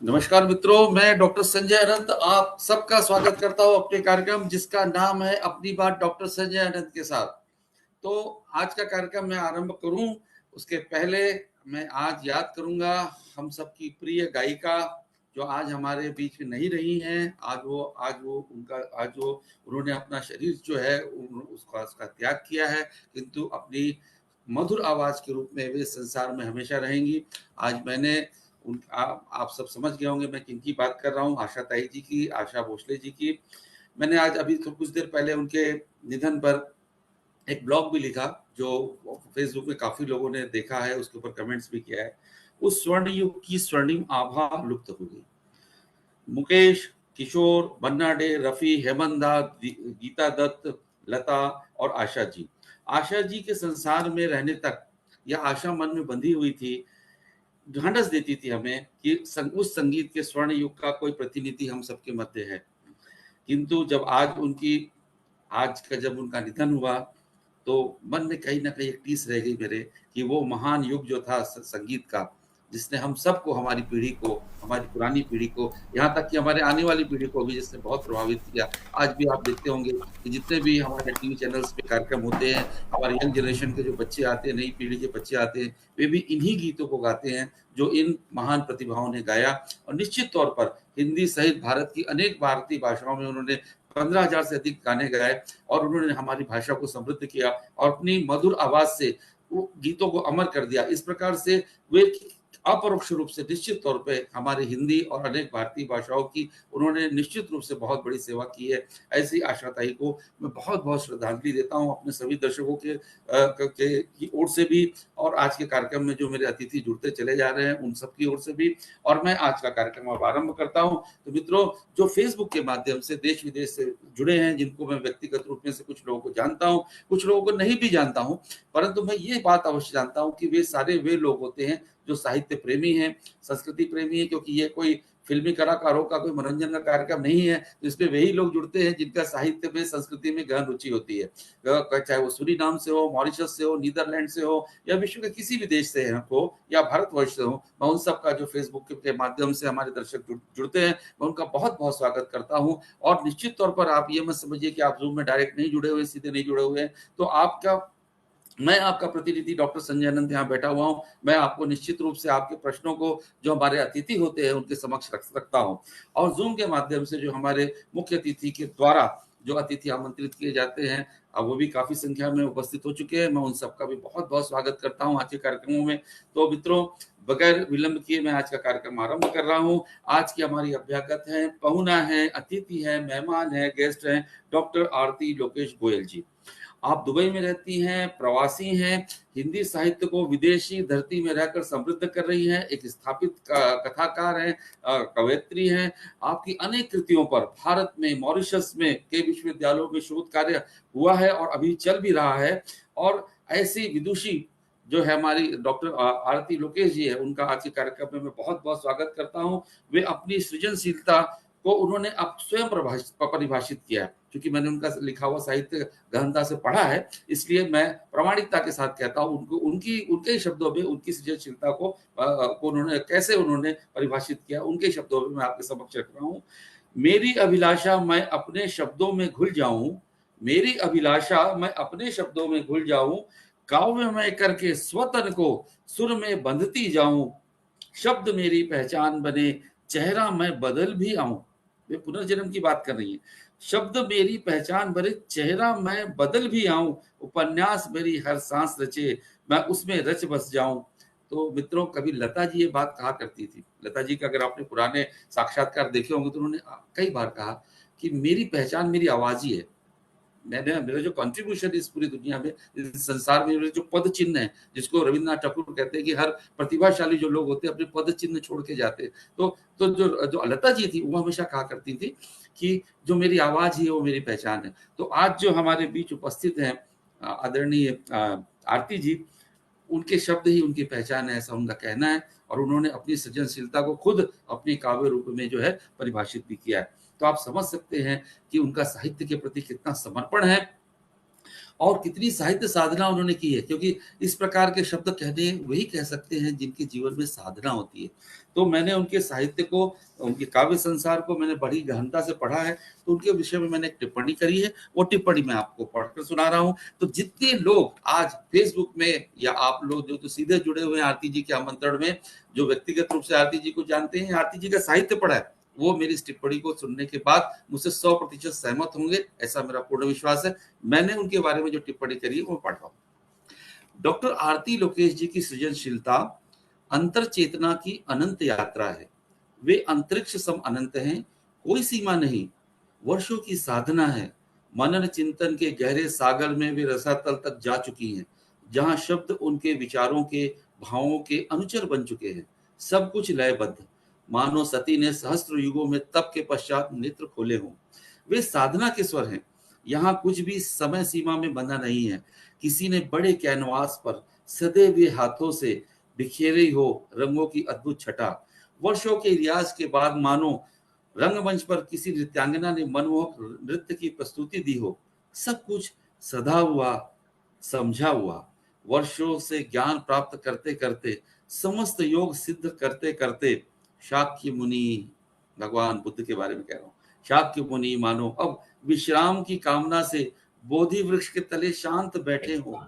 नमस्कार मित्रों, मैं डॉक्टर संजय अनंत आप सबका स्वागत करता हूं अपने कार्यक्रम जिसका नाम है अपनी बात डॉक्टर संजय अनंत के साथ। तो आज का कार्यक्रम मैं आरंभ करूं उसके पहले मैं आज याद करूंगा हम सबकी प्रिय गायिका जो आज हमारे बीच में नहीं रही हैं। आज वो उन्होंने अपना शरीर जो है उसका त्याग किया है, किंतु अपनी मधुर आवाज के रूप में वे संसार में हमेशा रहेंगी। आज मैंने आप सब समझ गए होंगे मैं किनकी बात कर रहा हूँ, आशा ताई जी की, आशा भोसले जी की। मैंने आज अभी कुछ देर पहले उनके निधन पर एक ब्लॉग भी लिखा जो फेसबुक में काफी लोगों ने देखा है, उसके ऊपर कमेंट्स भी किया है। उस स्वर्ण युग की स्वर्णिम आभा लुप्त हो गई। मुकेश, किशोर, मन्ना डे, रफी, हेमंत दा, गीता दत्त, लता और आशा जी। आशा जी के संसार में रहने तक यह आशा मन में बंधी हुई थी, ढांढस देती थी हमें कि उस संगीत के स्वर्ण युग का कोई प्रतिनिधि हम सबके मध्य है। किंतु जब उनका निधन हुआ तो मन में कहीं ना कहीं एक टीस रह गई मेरे कि वो महान युग जो था संगीत का, जिसने हम सबको, हमारी पीढ़ी को, हमारी पुरानी पीढ़ी को, यहाँ तक कि हमारे आने वाली पीढ़ी को भी जिसने बहुत प्रभावित किया। आज भी आप देखते होंगे कि जितने भी हमारे टीवी चैनल्स पे कार्यक्रम होते हैं, हमारे यंग जनरेशन के जो बच्चे आते हैं, नई पीढ़ी के बच्चे आते हैं, वे भी इन्हीं गीतों को गाते हैं जो इन महान प्रतिभाओं ने गाया। और निश्चित तौर पर हिंदी सहित भारत की अनेक भारतीय भाषाओं में उन्होंने 15,000 से अधिक गाने गाए और उन्होंने हमारी भाषा को समृद्ध किया और अपनी मधुर आवाज से वो गीतों को अमर कर दिया। इस प्रकार से वे अपरोक्ष रूप से निश्चित तौर पे हमारे हिंदी और अनेक भारतीय भाषाओं की उन्होंने निश्चित रूप से बहुत बड़ी सेवा की है। ऐसी आशा ताई को मैं बहुत बहुत श्रद्धांजलि देता हूँ अपने सभी दर्शकों की ओर से भी, और आज के कार्यक्रम में जो मेरे अतिथि जुड़ते चले जा रहे हैं उन सबकी ओर से भी। और मैं आज का कार्यक्रम अब आरंभ करता हूँ। तो मित्रों, जो फेसबुक के माध्यम से देश विदेश से जुड़े हैं, जिनको मैं व्यक्तिगत रूप में से कुछ लोगों को जानता हूँ, कुछ लोगों को नहीं भी जानता हूँ, परंतु मैं ये बात अवश्य जानता हूँ कि वे लोग होते हैं जो साहित्य प्रेमी हैं, संस्कृति प्रेमी हैं, क्योंकि ये कोई फिल्मी कलाकारों का कोई मनोरंजन का कार्यक्रम नहीं है। तो इसमें वही लोग जुड़ते हैं जिनका साहित्य में, संस्कृति में गहन रुचि होती है, चाहे वो सूरीनाम से हो, मॉरिशस से हो, नीदरलैंड से हो, या विश्व के किसी भी देश से हो, या भारतवर्ष से हो। मैं उन सबका जो फेसबुक के माध्यम से हमारे दर्शक जुड़ते हैं, मैं उनका बहुत बहुत स्वागत करता हूँ। और निश्चित तौर पर आप ये मत समझिए कि आप जूम में डायरेक्ट नहीं जुड़े हुए, सीधे नहीं जुड़े हुए हैं, तो मैं आपका प्रतिनिधि डॉक्टर संजय अनंत यहाँ बैठा हुआ हूँ। मैं आपको निश्चित रूप से आपके प्रश्नों को जो हमारे अतिथि होते हैं उनके समक्ष रख सकता हूँ। और जूम के माध्यम से जो हमारे मुख्य अतिथि के द्वारा जो अतिथि आमंत्रित किए जाते हैं, अब वो भी काफी संख्या में उपस्थित हो चुके हैं। मैं उन सबका भी बहुत बहुत स्वागत करता हूँ आज के कार्यक्रमों में। तो मित्रों, बगैर विलंब किए मैं आज का कार्यक्रम आरंभ कर रहा हूँ। आज की हमारी अभ्यागत है, पहुना है, अतिथि है, मेहमान है, गेस्ट हैं, डॉक्टर आरती लोकेश गोयल जी। आप दुबई में रहती हैं, प्रवासी हैं, हिंदी साहित्य को विदेशी धरती में रहकर समृद्ध कर रही हैं, एक स्थापित कथाकार हैं, कवयित्री हैं। आपकी अनेक कृतियों पर भारत में, मॉरिशस में कई विश्वविद्यालयों में शोध कार्य हुआ है और अभी चल भी रहा है। और ऐसी विदुषी जो है हमारी डॉक्टर आरती लोकेश जी है, उनका आज के कार्यक्रम में मैं बहुत बहुत स्वागत करता हूँ। वे अपनी सृजनशीलता को उन्होंने अब स्वयं परिभाषित किया है। क्योंकि मैंने उनका लिखा हुआ साहित्य गहनता से पढ़ा है, इसलिए मैं प्रामाणिकता के साथ कहता हूँ उनको, उनके ही शब्दों में उनकी सृजनशीलता को उन्होंने परिभाषित किया, उनके शब्दों में मैं आपके समक्ष रख रहा हूँ। मेरी अभिलाषा मैं अपने शब्दों में घुल जाऊं, मेरी अभिलाषा मैं अपने शब्दों में घुल जाऊं, काव्य में करके स्वतन को सुर में बंधती जाऊं, शब्द मेरी पहचान बने, चेहरा मैं बदल भी आऊं। वे पुनर्जन्म की बात कर रही है। शब्द मेरी पहचान बने, चेहरा मैं बदल भी आऊं, उपन्यास मेरी हर सांस रचे, मैं उसमें रच बस जाऊं। तो मित्रों, कभी लता जी ये बात कहा करती थी। लता जी का अगर आपने पुराने साक्षात्कार देखे होंगे तो उन्होंने कई बार कहा कि मेरी पहचान मेरी आवाज ही है। मेरा जो कंट्रीब्यूशन इस पूरी दुनिया में, इस संसार में, मेरे जो पद चिन्ह है, जिसको रविन्द्रनाथ ठाकुर कहते हैं कि हर प्रतिभाशाली जो लोग होते हैं अपने पद चिन्ह छोड़ के जाते हैं। तो जो लता जी थी वो हमेशा कहा करती थी कि जो मेरी आवाज ही है वो मेरी पहचान है। तो आज जो हमारे बीच उपस्थित हैं आदरणीय आरती जी, उनके शब्द ही उनकी पहचान है, ऐसा उनका कहना है। और उन्होंने अपनी सृजनशीलता को खुद अपने काव्य रूप में जो है परिभाषित भी किया है। तो आप समझ सकते हैं कि उनका साहित्य के प्रति कितना समर्पण है। और कितनी साहित्य साधना उन्होंने की है, क्योंकि इस प्रकार के शब्द कहने वही कह सकते हैं जिनके जीवन में साधना होती है। तो मैंने उनके साहित्य को, उनके काव्य संसार को मैंने बड़ी गहनता से पढ़ा है, तो उनके विषय में मैंने एक टिप्पणी करी है, वो टिप्पणी मैं आपको पढ़कर सुना रहा हूँ। तो जितने लोग आज फेसबुक में या आप लोग जो तो सीधे जुड़े हुए हैं आरती जी के आमंत्रण में, जो व्यक्तिगत रूप से आरती जी को जानते हैं, आरती जी का साहित्य पढ़ा है, वो मेरी इस टिप्पणी को सुनने के बाद मुझसे 100% सहमत होंगे, ऐसा मेरा पूर्ण विश्वास है। मैंने उनके बारे में जो टिप्पणी करी है वो पढ़ रहा हूँ। डॉक्टर आरती लोकेश जी की सृजनशीलता अंतर चेतना की अनंत यात्रा है। वे अंतरिक्ष सम अनंत हैं, कोई सीमा नहीं, वर्षों की साधना है। मनन चिंतन के गहरे सागर में वे रसातल तक जा चुकी हैं, जहां शब्द उनके विचारों के, भावों के अनुचर बन चुके हैं। सब कुछ लयबद्ध, मानो सती ने सहस्त्र युगों में तप के पश्चात नेत्र खोले हों। वे साधना के स्वर हैं। यहाँ कुछ भी समय सीमा में बंधा नहीं है। किसी ने बड़े कैनवास पर सदे हुए हाथों से बिखेरी हो रंगों की अद्भुत छटा। वर्षों के रियाज के बाद मानो रंगमंच पर किसी नृत्यांगना ने मनमोहक नृत्य की प्रस्तुति दी हो। सब कुछ सधा हुआ, समझा हुआ। वर्षों से ज्ञान प्राप्त करते करते, समस्त योग सिद्ध करते करते, शाक्य मुनि, भगवान बुद्ध के बारे में कह रहा हूँ, शाक्य मुनि मानो अब विश्राम की कामना से बोधि वृक्ष के तले शांत बैठे हो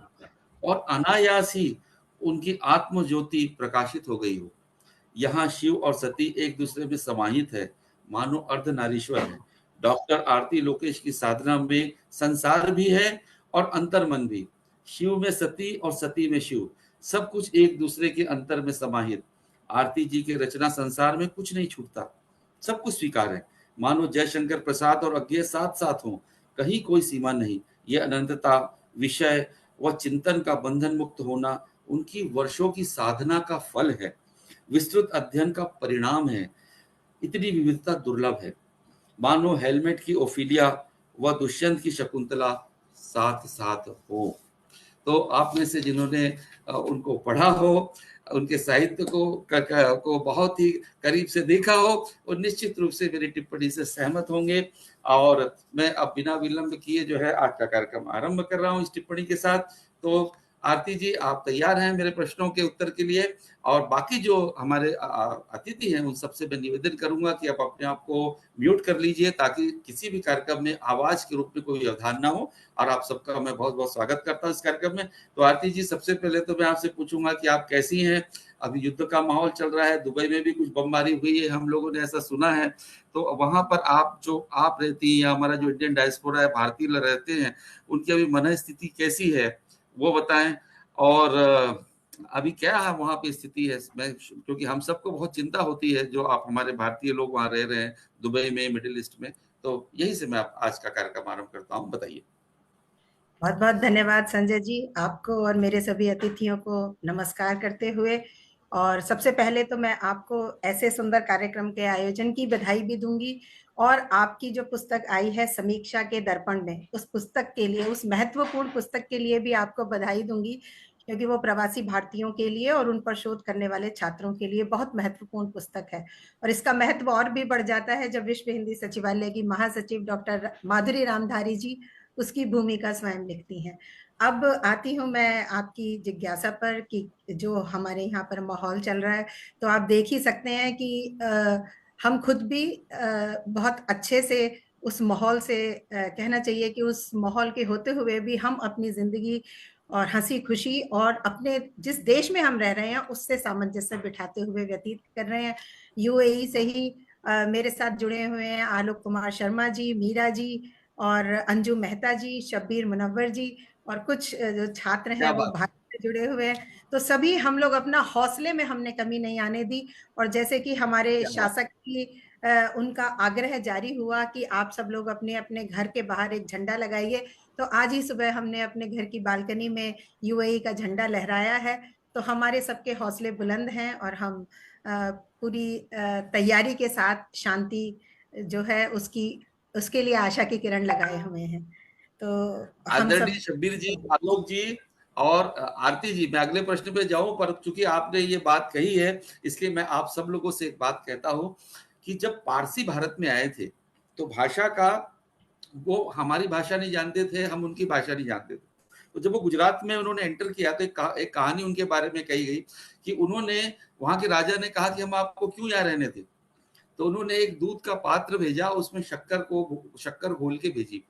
और अनायास ही उनकी आत्म ज्योति प्रकाशित हो गई हो। यहाँ शिव और सती एक दूसरे में समाहित है, मानो अर्धनारीश्वर है। डॉक्टर आरती लोकेश की साधना में संसार भी है और अंतर्मन भी। शिव में सती और सती में शिव, सब कुछ एक दूसरे के अंतर में समाहित। आरती जी के रचना संसार में कुछ नहीं छूटता, सब कुछ स्वीकार है, मानो जयशंकर प्रसाद और अज्ञेय साथ साथ हों, कहीं कोई सीमा नहीं। ये अनंतता, विषय व चिंतन का बंधन मुक्त होना उनकी वर्षों की साधना का फल है, विस्तृत अध्ययन का परिणाम है। इतनी विविधता दुर्लभ है, मानो हेलमेट की ओफिलिया व दुष्यंत की शकुंतला साथ साथ हो। तो आप में से जिन्होंने उनको पढ़ा हो, उनके साहित्य को बहुत ही करीब से देखा हो, और निश्चित रूप से मेरी टिप्पणी से सहमत होंगे। और मैं अब बिना विलंब किए जो है आज का कार्यक्रम आरंभ कर रहा हूँ इस टिप्पणी के साथ। तो आरती जी, आप तैयार हैं मेरे प्रश्नों के उत्तर के लिए? और बाकी जो हमारे अतिथि हैं उन सबसे मैं निवेदन करूंगा कि आप अपने आप को म्यूट कर लीजिए, ताकि किसी भी कार्यक्रम में आवाज के रूप में कोई व्यवधान ना हो। और आप सबका मैं बहुत बहुत स्वागत करता हूँ इस कार्यक्रम में। तो आरती जी, सबसे पहले तो मैं आपसे पूछूंगा कि आप कैसी हैं? अभी युद्ध का माहौल चल रहा है, दुबई में भी कुछ बमबारी हुई है, हम लोगों ने ऐसा सुना है। तो वहां पर आप रहती हैं, या हमारा जो इंडियन डायस्पोरा है, भारतीय रहते हैं, उनकी अभी मन स्थिति कैसी है वो बताएं। और अभी क्या है वहां पे स्थिति है? मैं, क्योंकि हम सबको बहुत चिंता होती है, जो आप हमारे भारतीय लोग वहां रह रहे हैं दुबई में, मिडिल ईस्ट में। तो यही से मैं आज का कार्यक्रम आरंभ करता हूँ, बताइए। बहुत बहुत धन्यवाद संजय जी, आपको और मेरे सभी अतिथियों को नमस्कार करते हुए। और सबसे पहले तो मैं आपको ऐसे सुंदर कार्यक्रम के आयोजन की बधाई भी दूंगी, और आपकी जो पुस्तक आई है समीक्षा के दर्पण में, उस पुस्तक के लिए, उस महत्वपूर्ण पुस्तक के लिए भी आपको बधाई दूंगी, क्योंकि वो प्रवासी भारतीयों के लिए और उन पर शोध करने वाले छात्रों के लिए बहुत महत्वपूर्ण पुस्तक है। और इसका महत्व और भी बढ़ जाता है जब विश्व हिंदी सचिवालय की महासचिव डॉक्टर माधुरी रामधारी जी उसकी भूमिका स्वयं लिखती हैं। अब आती हूँ मैं आपकी जिज्ञासा पर कि जो हमारे यहाँ पर माहौल चल रहा है, तो आप देख ही सकते हैं कि हम खुद भी बहुत अच्छे से उस माहौल से, कहना चाहिए कि उस माहौल के होते हुए भी हम अपनी जिंदगी और हंसी खुशी और अपने जिस देश में हम रह रहे हैं उससे सामंजस्य बिठाते हुए व्यतीत कर रहे हैं। यूएई से ही मेरे साथ जुड़े हुए हैं आलोक कुमार शर्मा जी, मीरा जी और अंजू मेहता जी, शब्बीर मुनव्वर जी, और कुछ जो छात्र हैं क्या वो बात। भारत से जुड़े हुए हैं। तो सभी हम लोग अपना हौसले में हमने कमी नहीं आने दी। और जैसे कि हमारे क्या बात। शासक की उनका आग्रह जारी हुआ कि आप सब लोग अपने अपने घर के बाहर एक झंडा लगाइए, तो आज ही सुबह हमने अपने घर की बालकनी में यूएई का झंडा लहराया है। तो हमारे सबके हौसले बुलंद हैं और हम पूरी तैयारी के साथ शांति जो है उसकी, उसके लिए आशा की किरण लगाए हुए हैं। तो हम सब, आदरणीय शब्बीर जी, आलोक जी और आरती जी, मैं अगले प्रश्न पे जाऊं, पर चूंकि आपने ये बात कही है, इसलिए मैं आप सब लोगों से एक बात कहता हूं कि जब पारसी भारत में आए थे, तो भाषा का, वो हमारी भाषा नहीं जानते थे, हम उनकी भाषा नहीं जानते थे। तो जब वो गुजरात में उन्होंने एंटर किया तो एक कहानी उनके बारे में कही गई कि उन्होंने, वहां के राजा ने कहा कि हम आपको क्यों यहाँ रहने दें, तो उन्होंने एक दूध का पात्र भेजा, उसमें शक्कर घोल के भेजी।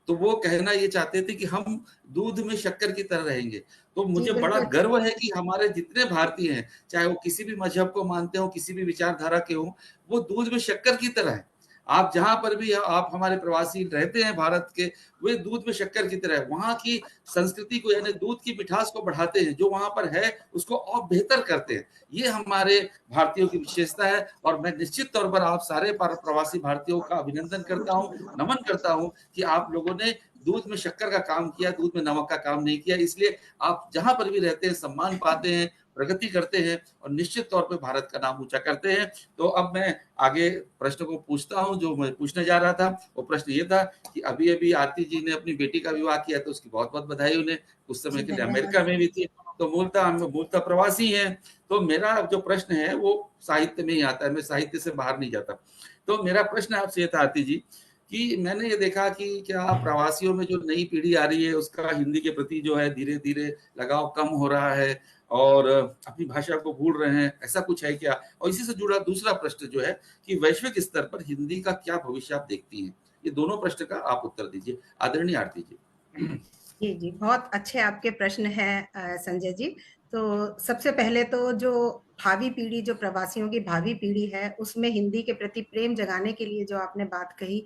तो वो कहना ये चाहते थे कि हम दूध में शक्कर की तरह रहेंगे। तो जी मुझे बड़ा बिल्कुल। गर्व है कि हमारे जितने भारतीय हैं, चाहे वो किसी भी मजहब को मानते हो, किसी भी विचारधारा के हों, वो दूध में शक्कर की तरह है। आप जहाँ पर भी आप हमारे प्रवासी रहते हैं भारत के, वे दूध में शक्कर की तरह है। वहाँ की संस्कृति को, यानी दूध की मिठास को बढ़ाते हैं, जो वहाँ पर है उसको और बेहतर करते हैं। ये हमारे भारतीयों की विशेषता है और मैं निश्चित तौर पर आप सारे प्रवासी भारतीयों का अभिनंदन करता हूँ, नमन करता हूँ कि आप लोगों ने दूध में शक्कर का काम किया, दूध में नमक का काम नहीं किया। इसलिए आप जहां पर भी रहते हैं सम्मान पाते हैं, प्रगति करते हैं और निश्चित तौर पे भारत का नाम ऊंचा करते हैं। तो अब मैं आगे प्रश्न को पूछता हूं जो मैं पूछने जा रहा था। वो प्रश्न ये था कि अभी अभी आरती जी ने अपनी बेटी का विवाह किया, तो उसकी बहुत बहुत बधाई उन्हें। कुछ समय जी के लिए धन्यवाद। अमेरिका में भी थी, तो मूलतः प्रवासी हैं। तो मेरा जो प्रश्न है वो साहित्य में ही आता है, मैं साहित्य से बाहर नहीं जाता। तो मेरा प्रश्न आपसे ये था आरती जी कि मैंने ये देखा कि क्या प्रवासियों में जो नई पीढ़ी आ रही है उसका हिंदी के प्रति जो है धीरे धीरे लगाव कम हो रहा है और अपनी भाषा को भूल रहे हैं, ऐसा कुछ है क्या? और इसी से जुड़ा दूसरा प्रश्न जो है कि वैश्विक स्तर पर हिंदी का क्या भविष्य आप देखती हैं? ये दोनों प्रश्न का आप उत्तर दीजिए, आदरणीय आरती जी। जी, जी, बहुत अच्छे आपके प्रश्न हैं संजय जी। तो सबसे पहले तो जो भावी पीढ़ी, जो प्रवासियों की भावी पीढ़ी है, उसमें हिंदी के प्रति प्रेम जगाने के लिए जो आपने बात कही,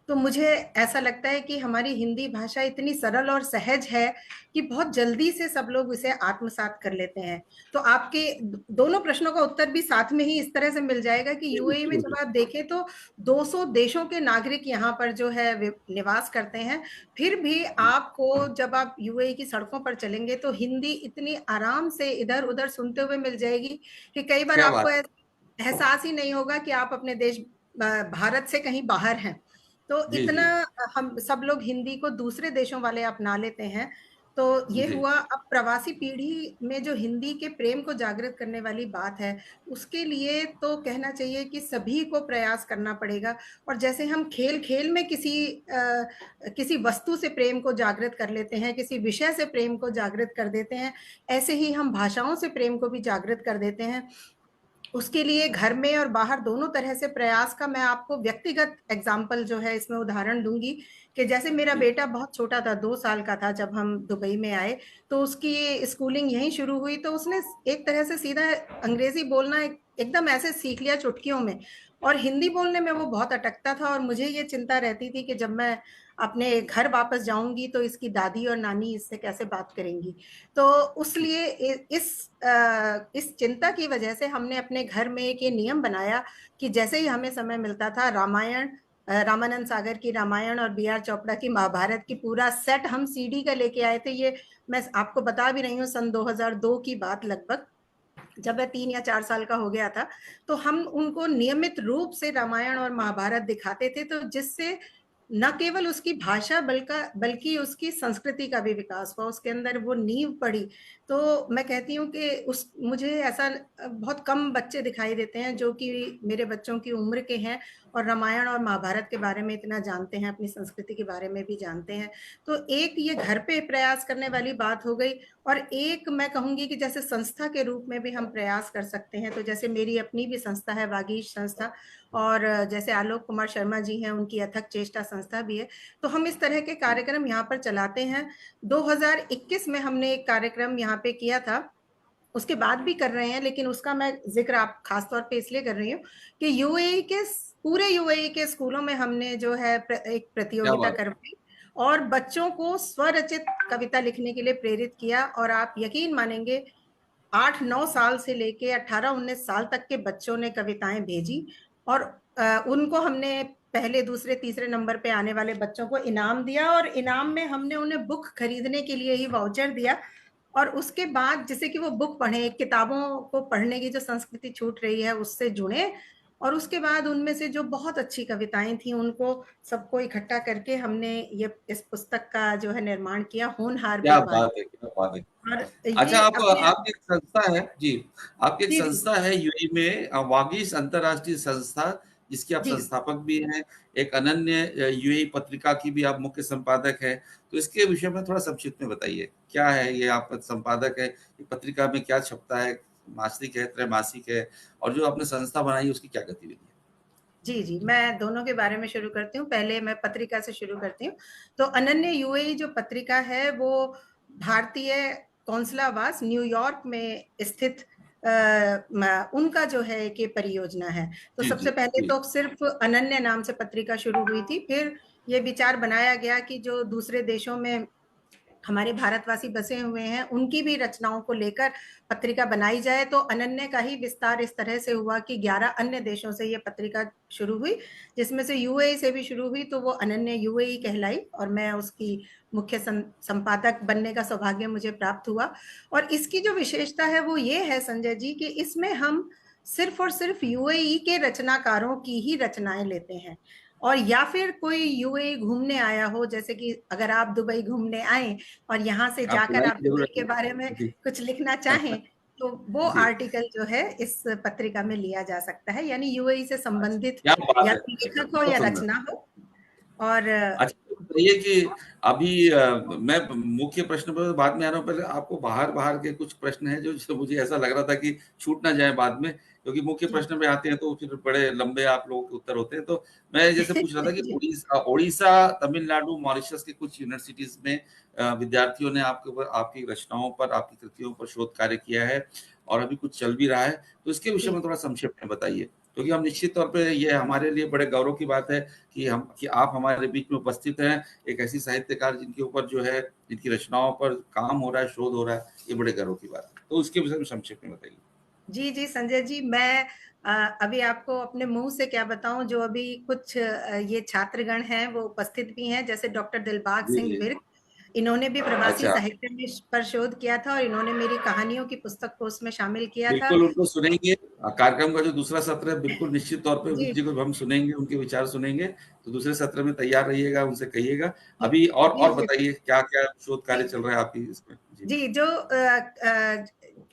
तो मुझे ऐसा लगता है कि हमारी हिंदी भाषा इतनी सरल और सहज है कि बहुत जल्दी से सब लोग इसे आत्मसात कर लेते हैं। तो आपके दोनों प्रश्नों का उत्तर भी साथ में ही इस तरह से मिल जाएगा कि यूएई में जब आप देखें तो 200 देशों के नागरिक यहाँ पर जो है निवास करते हैं, फिर भी आपको जब आप यूएई की सड़कों पर चलेंगे तो हिंदी इतनी आराम से इधर उधर सुनते हुए मिल जाएगी कि कई बार क्या आपको बात है। एहसास ही नहीं होगा कि आप अपने देश भारत से कहीं बाहर हैं। तो जी इतना जी हम सब लोग हिंदी को दूसरे देशों वाले अपना लेते हैं। तो ये जी। हुआ। अब प्रवासी पीढ़ी में जो हिंदी के प्रेम को जागृत करने वाली बात है, उसके लिए तो कहना चाहिए कि सभी को प्रयास करना पड़ेगा। और जैसे हम खेल-खेल में किसी वस्तु से प्रेम को जागृत कर लेते हैं, किसी विषय से प्रेम को जागृत कर देते हैं, ऐसे ही हम भाषाओं से प्रेम को भी जागृत कर देते हैं। उसके लिए घर में और बाहर दोनों तरह से प्रयास का मैं आपको व्यक्तिगत एग्जाम्पल जो है इसमें उदाहरण दूंगी कि जैसे मेरा जी बेटा बहुत छोटा था, 2 साल का था जब हम दुबई में आए, तो उसकी स्कूलिंग यहीं शुरू हुई। तो उसने एक तरह से सीधा अंग्रेजी बोलना एकदम ऐसे सीख लिया चुटकियों में, और हिंदी बोलने में वो बहुत अटकता था। और मुझे ये चिंता रहती थी कि जब मैं अपने घर वापस जाऊंगी तो इसकी दादी और नानी इससे कैसे बात करेंगी। तो उसलिए इस चिंता की वजह से हमने अपने घर में एक ये नियम बनाया कि जैसे ही हमें समय मिलता था, रामानंद सागर की रामायण और बी आर चोपड़ा की महाभारत की पूरा सेट हम सीडी का लेके आए थे। ये मैं आपको बता भी रही हूँ, सन 2002 की बात लगभग, जब वह 3 या 4 साल का हो गया था। तो हम उनको नियमित रूप से रामायण और महाभारत दिखाते थे, तो जिससे न केवल उसकी भाषा बल्कि उसकी संस्कृति का भी विकास हुआ, उसके अंदर वो नींव पड़ी। तो मैं कहती हूँ कि मुझे ऐसा बहुत कम बच्चे दिखाई देते हैं जो कि मेरे बच्चों की उम्र के हैं और रामायण और महाभारत के बारे में इतना जानते हैं, अपनी संस्कृति के बारे में भी जानते हैं। तो एक ये घर पे प्रयास करने वाली बात हो गई। और एक मैं कहूंगी कि जैसे संस्था के रूप में भी हम प्रयास कर सकते हैं। तो जैसे मेरी अपनी भी संस्था है, वागीश संस्था, और जैसे आलोक कुमार शर्मा जी हैं, उनकी अथक चेष्टा संस्था भी है। तो हम इस तरह के कार्यक्रम यहाँ पर चलाते हैं। 2021 में हमने एक कार्यक्रम यहाँ पे किया था, उसके बाद भी कर रहे हैं, लेकिन उसका मैं जिक्र आप खास तौर पे इसलिए कर रही हूँ कि पूरे यूएई के स्कूलों में हमने जो है एक क्या प्रतियोगिता बात है। करवाई और बच्चों को स्वरचित कविता लिखने के लिए प्रेरित किया। और आप यकीन मानेंगे, 8-9 साल से लेके 18-19 साल तक के बच्चों ने कविताएं भेजी, और उनको हमने पहले दूसरे तीसरे नंबर पे आने वाले बच्चों को इनाम दिया, और इनाम में हमने उन्हें बुक खरीदने के लिए ही वाउचर दिया। और उसके बाद जैसे कि वो बुक पढ़े, किताबों को पढ़ने की जो संस्कृति छूट रही है उससे जुड़े, और उसके बाद उनमें से जो बहुत अच्छी कविताएं थी उनको सबको इकट्ठा करके हमने ये इस पुस्तक का जो है निर्माण किया, होनहार क्या बेईमान। बात है, क्या बात है। और अच्छा, ये अपने आपकी एक संस्था है जी, आपकी एक जी जी संस्था है यूएई में, वागीश अंतरराष्ट्रीय संस्था, जिसके आप जी, संस्थापक भी हैं, एक अनन्य यूएई पत्रिका की भी आप मुख्य संपादक हैं। तो इसके विषय में थोड़ा संक्षिप्त में बताइए, क्या है ये? आप संपादक हैं, ये पत्रिका में क्या छपता है? मासिक है, त्रैमासिक है, और जो आपने संस्था बनाई है उसकी क्या गतिविधि है? जी, जी, मैं दोनों के बारे में शुरू करती हूँ। पहले मैं पत्रिका से शुरू करती हूँ। तो अनन्य यूएई जो पत्रिका है, वो भारतीय कौंसलावास न्यूयॉर्क में स्थित उनका जो है कि परियोजना है। तो जी, जी, सबसे पहले जी। तो सिर्फ अनन्य नाम से पत्रिका शुरू हुई थी, फिर ये विचार बनाया गया कि जो दूसरे देशों में हमारे भारतवासी बसे हुए हैं, उनकी भी रचनाओं को लेकर पत्रिका बनाई जाए। तो अनन्य का ही विस्तार इस तरह से हुआ कि 11 अन्य देशों से ये पत्रिका शुरू हुई, जिसमें से यूएई से भी शुरू हुई, तो वो अनन्य यूएई कहलाई और मैं उसकी मुख्य संपादक बनने का सौभाग्य मुझे प्राप्त हुआ। और इसकी जो विशेषता है वो ये है संजय जी कि इसमें हम सिर्फ और सिर्फ यूएई के रचनाकारों की ही रचनाएं लेते हैं। और या फिर कोई यूएई घूमने आया हो, जैसे कि अगर आप दुबई घूमने आए और यहाँ से आप जाकर आप सुनाइए, ज़रूर दुबई के रखिए। बारे में जी। कुछ लिखना चाहें, तो वो जी। आर्टिकल जो है इस पत्रिका में लिया जा सकता है, यानी यूएई से अच्छा, संबंधित क्या बात या है! तो लेखक हो बहुत या सुंदर। रचना हो। और अच्छा, तो बताइए कि अभी मैं मुख्य प्रश्न पर बाद में आ रहा हूँ, पहले आपको बाहर-बाहर के कुछ प्रश्न हैं जो मुझे ऐसा लग रहा था कि छूट ना जाए बाद में, क्योंकि मुख्य जी प्रश्न पे आते हैं तो फिर बड़े लंबे आप लोगों के उत्तर होते हैं। तो मैं जैसे पूछ रहा था कि जी ओडिशा, तमिलनाडु, मॉरिशस के कुछ यूनिवर्सिटीज़ में विद्यार्थियों ने आपके ऊपर, आपकी रचनाओं पर, आपकी कृतियों पर शोध कार्य किया है और अभी कुछ चल भी रहा है। तो इसके विषय जी में थोड़ा संक्षेप में बताइए, क्योंकि हम निश्चित तौर पे, ये हमारे लिए बड़े गौरव की बात है कि आप हमारे बीच में उपस्थित हैं, एक ऐसी साहित्यकार जिनके ऊपर जो है, जिनकी रचनाओं पर काम हो रहा है, शोध हो रहा है, ये बड़े गर्व की बात है। तो उसके विषय में संक्षेप में बताइए। जी जी संजय जी, मैं अभी आपको अपने मुंह से क्या बताऊं, जो अभी कुछ ये छात्रगण हैं वो उपस्थित भी हैं, जैसे डॉक्टर दिलबाग जी, सिंह जी। विर्क। इन्होंने भी प्रवासी अच्छा, साहित्य में पर शोध किया था और इन्होंने मेरी कहानियों की पुस्तक को उसमें शामिल किया था। बिल्कुल उनको सुनेंगे। कार्यक्रम का जो दूसरा सत्र है, बिल्कुल निश्चित तौर पे विक जी जी को हम सुनेंगे, उनके विचार सुनेंगे। तो दूसरे सत्र में तैयार रहिएगा, उनसे कहिएगा। जी अभी जी और जी बताइए क्या-क्या शोध कार्य जी चल रहा है आपकी इसमें? जी। जी, जो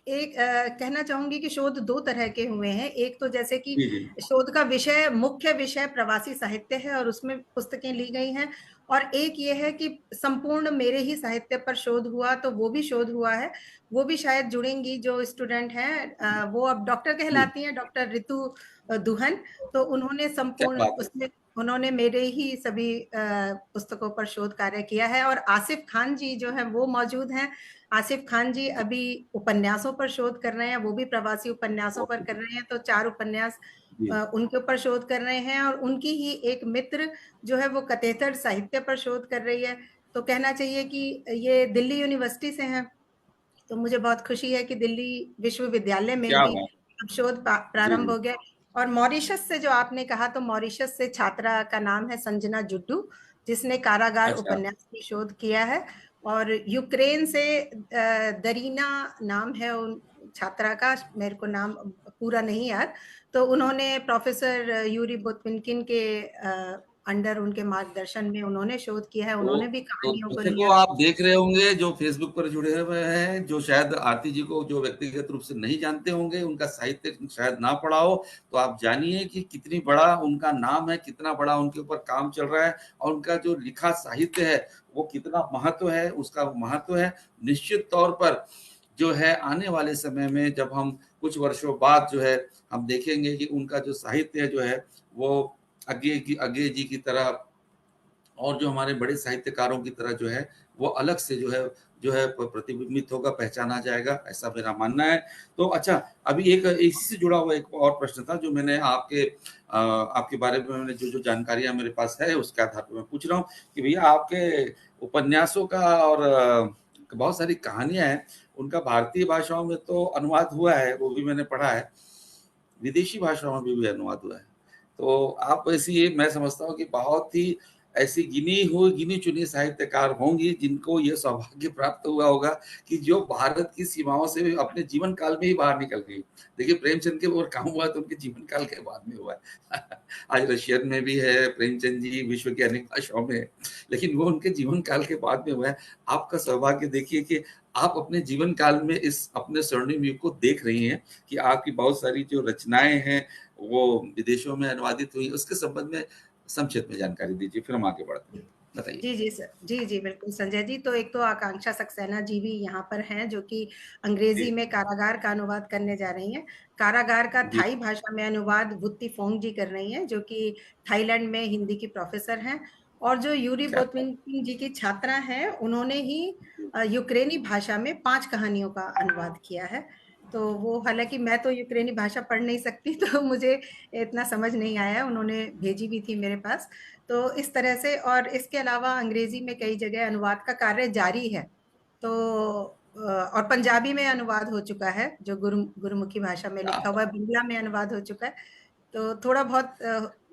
एक कहना चाहूंगी कि शोध दो तरह के हुए हैं। एक तो जैसे कि जी, जी। शोध का विषय, मुख्य विषय प्रवासी साहित्य है और उसमें पुस्तकें ली गई हैं। और एक ये है कि संपूर्ण मेरे ही साहित्य पर शोध हुआ, तो वो भी शोध हुआ है। वो भी शायद जुड़ेंगी जो स्टूडेंट हैं, वो अब डॉक्टर जी, कहलाती हैं, डॉक्टर ऋतु दुहन। तो उन्होंने क्या संपूर्ण बात है! उसमें उन्होंने मेरे ही सभी पुस्तकों पर शोध कार्य किया है। और आसिफ खान जी जो है वो मौजूद हैं। आसिफ खान जी अभी उपन्यासों पर शोध कर रहे हैं, वो भी प्रवासी उपन्यासों पर बहुत कर रहे हैं, तो 4 उपन्यास जी, उनके ऊपर शोध कर रहे हैं। और उनकी ही एक मित्र जो है वो कथेतर साहित्य पर शोध कर रही है। तो कहना चाहिए कि ये दिल्ली यूनिवर्सिटी से हैं। तो मुझे बहुत खुशी है कि दिल्ली विश्वविद्यालय में क्या भी बात! अब शोध जी, प्रारंभ जी। हो गया। और मॉरिशस से जो आपने कहा, तो मॉरिशस से छात्रा का नाम है संजना जुड्डू, जिसने कारागार अच्छा, उपन्यास की शोध किया है। और यूक्रेन से दरीना नाम है उन छात्रा का, मेरे को नाम पूरा नहीं याद। तो उन्होंने प्रोफेसर यूरी बोत्विनकिन के अंडर, उनके मार्गदर्शन में उन्होंने शोध किया है, तो उन्होंने भी कहानियों को दर्शकों को लिया। आप देख रहे होंगे जो फ़ेसबुक पर जुड़े हुए हैं, जो शायद आरती जी को जो व्यक्तिगत रूप से नहीं जानते होंगे, उनका साहित्य शायद ना पढ़ा हो, तो आप जानिए कि कितनी बड़ा उनका नाम है, कितना बड़ा उनके ऊपर काम चल रहा है और उनका जो लिखा साहित्य है, वो कितना महत्व है, उसका महत्व है। निश्चित तौर पर जो है, आने वाले समय में जब हम कुछ वर्षों बाद जो है, हम देखेंगे कि उनका जो साहित्य जो है, वो अज्ञे जी की तरह और जो हमारे बड़े साहित्यकारों की तरह जो है, वो अलग से जो है प्रतिबिंबित होगा, पहचाना जाएगा, ऐसा मेरा मानना है। तो अच्छा, अभी एक इसी से जुड़ा हुआ एक और प्रश्न था जो मैंने आपके बारे में मैंने जो जानकारियाँ मेरे पास है, उसके आधार पर मैं पूछ रहा हूँ कि भैया, आपके उपन्यासों का और बहुत सारी कहानियाँ हैं, उनका भारतीय भाषाओं में तो अनुवाद हुआ है, वो भी मैंने पढ़ा है। विदेशी भाषाओं में भी अनुवाद हुआ है। तो आप ऐसी, मैं समझता हूँ कि बहुत ही ऐसी गिनी-चुनी साहित्यकार होंगी जिनको ये सौभाग्य प्राप्त हुआ होगा कि जो भारत की सीमाओं से अपने जीवन काल में ही बाहर निकल गई। देखिए, प्रेमचंद के ऊपर काम हुआ तो उनके जीवन काल के बाद में हुआ है। आज रशियन में भी है प्रेमचंद जी, विश्व की अनेक भाषाओं में है, लेकिन वो उनके जीवन काल के बाद में हुआ है। आपका सौभाग्य देखिए कि आप अपने जीवन काल में इस अपने स्वर्णिम युग को देख रही हैं कि आपकी बहुत सारी जो रचनाएँ हैं, वो विदेशों में अनुवादित हुई, उसके संबंध में संक्षिप्त में जानकारी दीजिए, फिर हम आगे बढ़ते हैं। बताइए। जी, जी सर। जी, जी, बिल्कुल संजय जी। तो एक तो आकांक्षा सक्सेना जी भी यहाँ पर हैं, जो कि अंग्रेज़ी जी, में कारागार का अनुवाद करने जा रही हैं। कारागार का जी, थाई भाषा में अनुवाद वुत्तिफोंग जी कर रही हैं, जो कि थाईलैंड में हिंदी की प्रोफ़ेसर हैं। और जो यूरी क्या बात बोथविन जी की छात्रा हैं, उन्होंने ही यूक्रेनी भाषा में 5 कहानियों का अनुवाद किया है। तो वो, हालाँकि मैं तो यूक्रेनी भाषा पढ़ नहीं सकती, तो मुझे इतना समझ नहीं आया, उन्होंने भेजी भी थी मेरे पास। तो इस तरह से, और इसके अलावा अंग्रेजी में कई जगह अनुवाद का कार्य जारी है। तो और पंजाबी में अनुवाद हो चुका है, जो गुरुमुखी भाषा में लिखा है। हुआ है, बांग्ला में अनुवाद हो चुका है। तो थोड़ा बहुत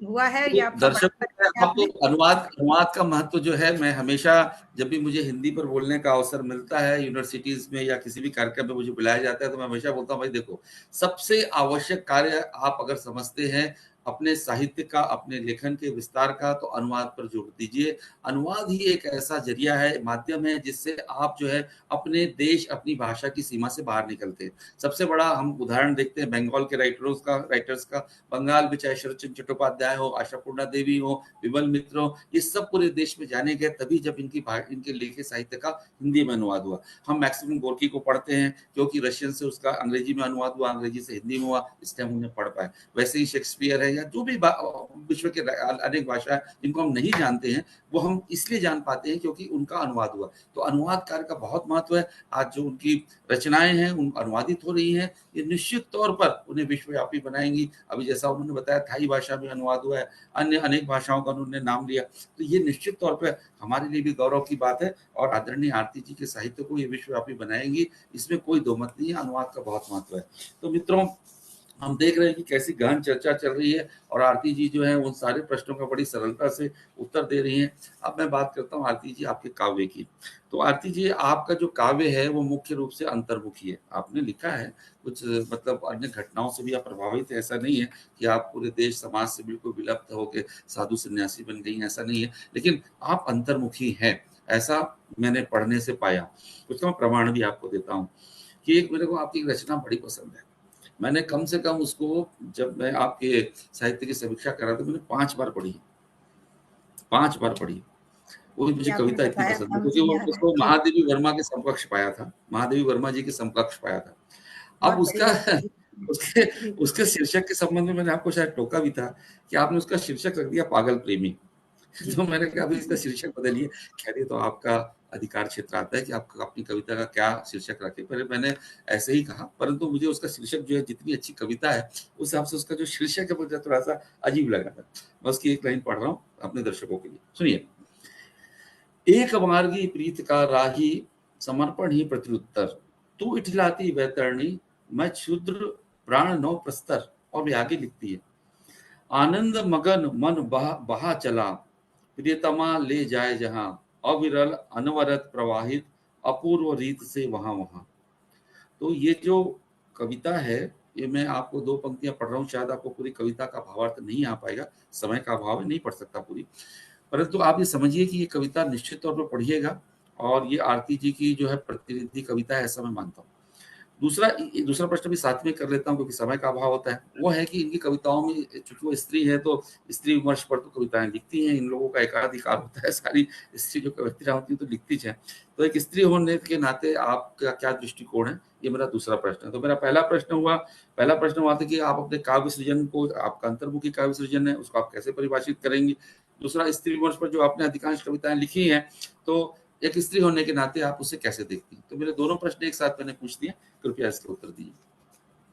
हुआ है, तो या दर्शकों पढ़ा में है आपको आपने? अनुवाद अनुवाद का महत्व जो है, मैं हमेशा जब भी मुझे हिंदी पर बोलने का अवसर मिलता है यूनिवर्सिटीज़ में या किसी भी कार्यक्रम में मुझे बुलाया जाता है, तो मैं हमेशा बोलता हूँ, भाई देखो, सबसे आवश्यक कार्य आप अगर समझते हैं अपने साहित्य का, अपने लेखन के विस्तार का, तो अनुवाद पर जोर दीजिए। अनुवाद ही एक ऐसा ज़रिया है, माध्यम है, जिससे आप जो है अपने देश, अपनी भाषा की सीमा से बाहर निकलते हैं। सबसे बड़ा हम उदाहरण देखते हैं बंगाल के राइटर्स का। बंगाल में चाहे शरत चंद्र चट्टोपाध्याय हो, आशापूर्णा देवी हो, विमल मित्र हो, ये सब पूरे देश में जाने गए तभी जब इनके लिखे साहित्य का हिंदी में अनुवाद हुआ। हम मैक्सिमम गोर्की को पढ़ते हैं क्योंकि रशियन से उसका अंग्रेजी में अनुवाद हुआ, अंग्रेजी से हिंदी में हुआ, इसलिए हम उन्हें पढ़ पाए। वैसे ही शेक्सपियर है या जो भी विश्व के अनेक भाषा है जिनको हम नहीं जानते हैं, वो हम इसलिए जान पाते हैं क्योंकि उनका अनुवाद हुआ। तो अनुवाद कार्य का बहुत महत्व है। आज जो उनकी रचनाएं हैं उन अनुवादित हो रही हैं, ये निश्चित तौर पर उन्हें विश्वव्यापी बनाएंगी। अभी जैसा उन्होंने बताया थाई भाषा में अनुवाद हुआ है, अन्य अनेक भाषाओं का उन्होंने नाम लिया, तो ये निश्चित तौर पे हमारे लिए भी गौरव की बात है और आदरणीय आरती जी के साहित्य को ये विश्वव्यापी बनाएंगी, इसमें कोई दो मत नहीं है। अनुवाद का बहुत महत्व है। तो मित्रों, हम देख रहे हैं कि कैसी गहन चर्चा चल रही है और आरती जी जो है उन सारे प्रश्नों का बड़ी सरलता से उत्तर दे रही हैं। अब मैं बात करता हूँ आरती जी आपके काव्य की। तो आरती जी, आपका जो काव्य है वो मुख्य रूप से अंतर्मुखी है। आपने लिखा है कुछ, मतलब अन्य घटनाओं से भी आप प्रभावित है, ऐसा नहीं है कि आप पूरे देश समाज से बिल्कुल विलुप्त होके साधु सन्यासी बन गई हैं, ऐसा नहीं है। लेकिन आप अंतर्मुखी हैं, ऐसा मैंने पढ़ने से पाया। उसका मैं प्रमाण भी आपको देता हूँ कि एक मेरे को आपकी एक रचना बड़ी पसंद है। मैंने कम से कम उसको, जब मैं आपके साहित्य की समीक्षा कर रहा था, मैंने 5 बार पढ़ी, 5 बार पढ़ी। वो जी, मुझे आपने कविता इतनी बताया पसंद था, है क्योंकि मुझे वो याद है। उसको जी, महादेवी वर्मा के समकक्ष पाया था। महादेवी वर्मा जी के समकक्ष पाया था। अब बहुत बड़ी उसका बात है। जी, उसके जी, उसके शीर्षक के संबंध में मैंने आपको शायद टोका भी था कि आपने उसका शीर्षक रख दिया पागल प्रेमी। जी, तो मैंने कहा अभी इसका शीर्षक बदलिए। खैर ये तो आपका अधिकार क्षेत्र आता है कि आप अपनी कविता का क्या शीर्षक रखें। पहले मैंने ऐसे ही कहा, परंतु मुझे उसका शीर्षक जो है, जितनी अच्छी कविता है उस हिसाब से उसका जो शीर्षक है मुझे थोड़ा-सा अजीब लगा था। मैं उसकी एक लाइन पढ़ रहा हूँ अपने दर्शकों के लिए। सुनिए। एक मार्गी प्रीत का राही, समर्पण ही प्रत्युत्तर। तू इठलाती वैतरणी, मैं क्षुद्र प्राण नौ प्रस्तर। और ये आगे लिखती है, आनंद मगन मन बहा चला, प्रियतमा ले जाए जहां, अविरल अनवरत प्रवाहित, अपूर्व रीत से वहां वहां। तो ये जो कविता है, ये मैं आपको 2 पंक्तियां पढ़ रहा हूँ, शायद आपको पूरी कविता का भावार्थ नहीं आ पाएगा, समय का अभाव है, नहीं पढ़ सकता पूरी। परंतु आप ये समझिए कि ये कविता निश्चित तौर पर पढ़िएगा और ये आरती जी की जो है प्रतिनिधि कविता है, ऐसा मैं मानता हूँ। दूसरा प्रश्न भी साथ में कर लेता हूँ क्योंकि समय का अभाव होता है। वो है कि इनकी कविताओं में, चूँकि वो स्त्री है तो स्त्री विमर्श पर तो कविताएँ लिखती हैं, इन लोगों का एकाधिकार होता है, सारी स्त्री जो कविताएँ होती हैं तो लिखती हैं। तो एक स्त्री होने के नाते आपका क्या दृष्टिकोण है? ये मेरा दूसरा प्रश्न है। तो मेरा पहला प्रश्न हुआ था कि आप अपने काव्य सृजन को, आपका अंतर्मुखी काव्य सृजन है, उसको आप कैसे परिभाषित करेंगी? दूसरा, स्त्री विमर्श पर जो आपने अधिकांश कविताएँ लिखी हैं, तो एक स्त्री होने के नाते आप उसे कैसे देखती हैं? तो मेरे दोनों प्रश्न एक साथ मैंने पूछ दिए, कृपया इसके उत्तर दीजिए।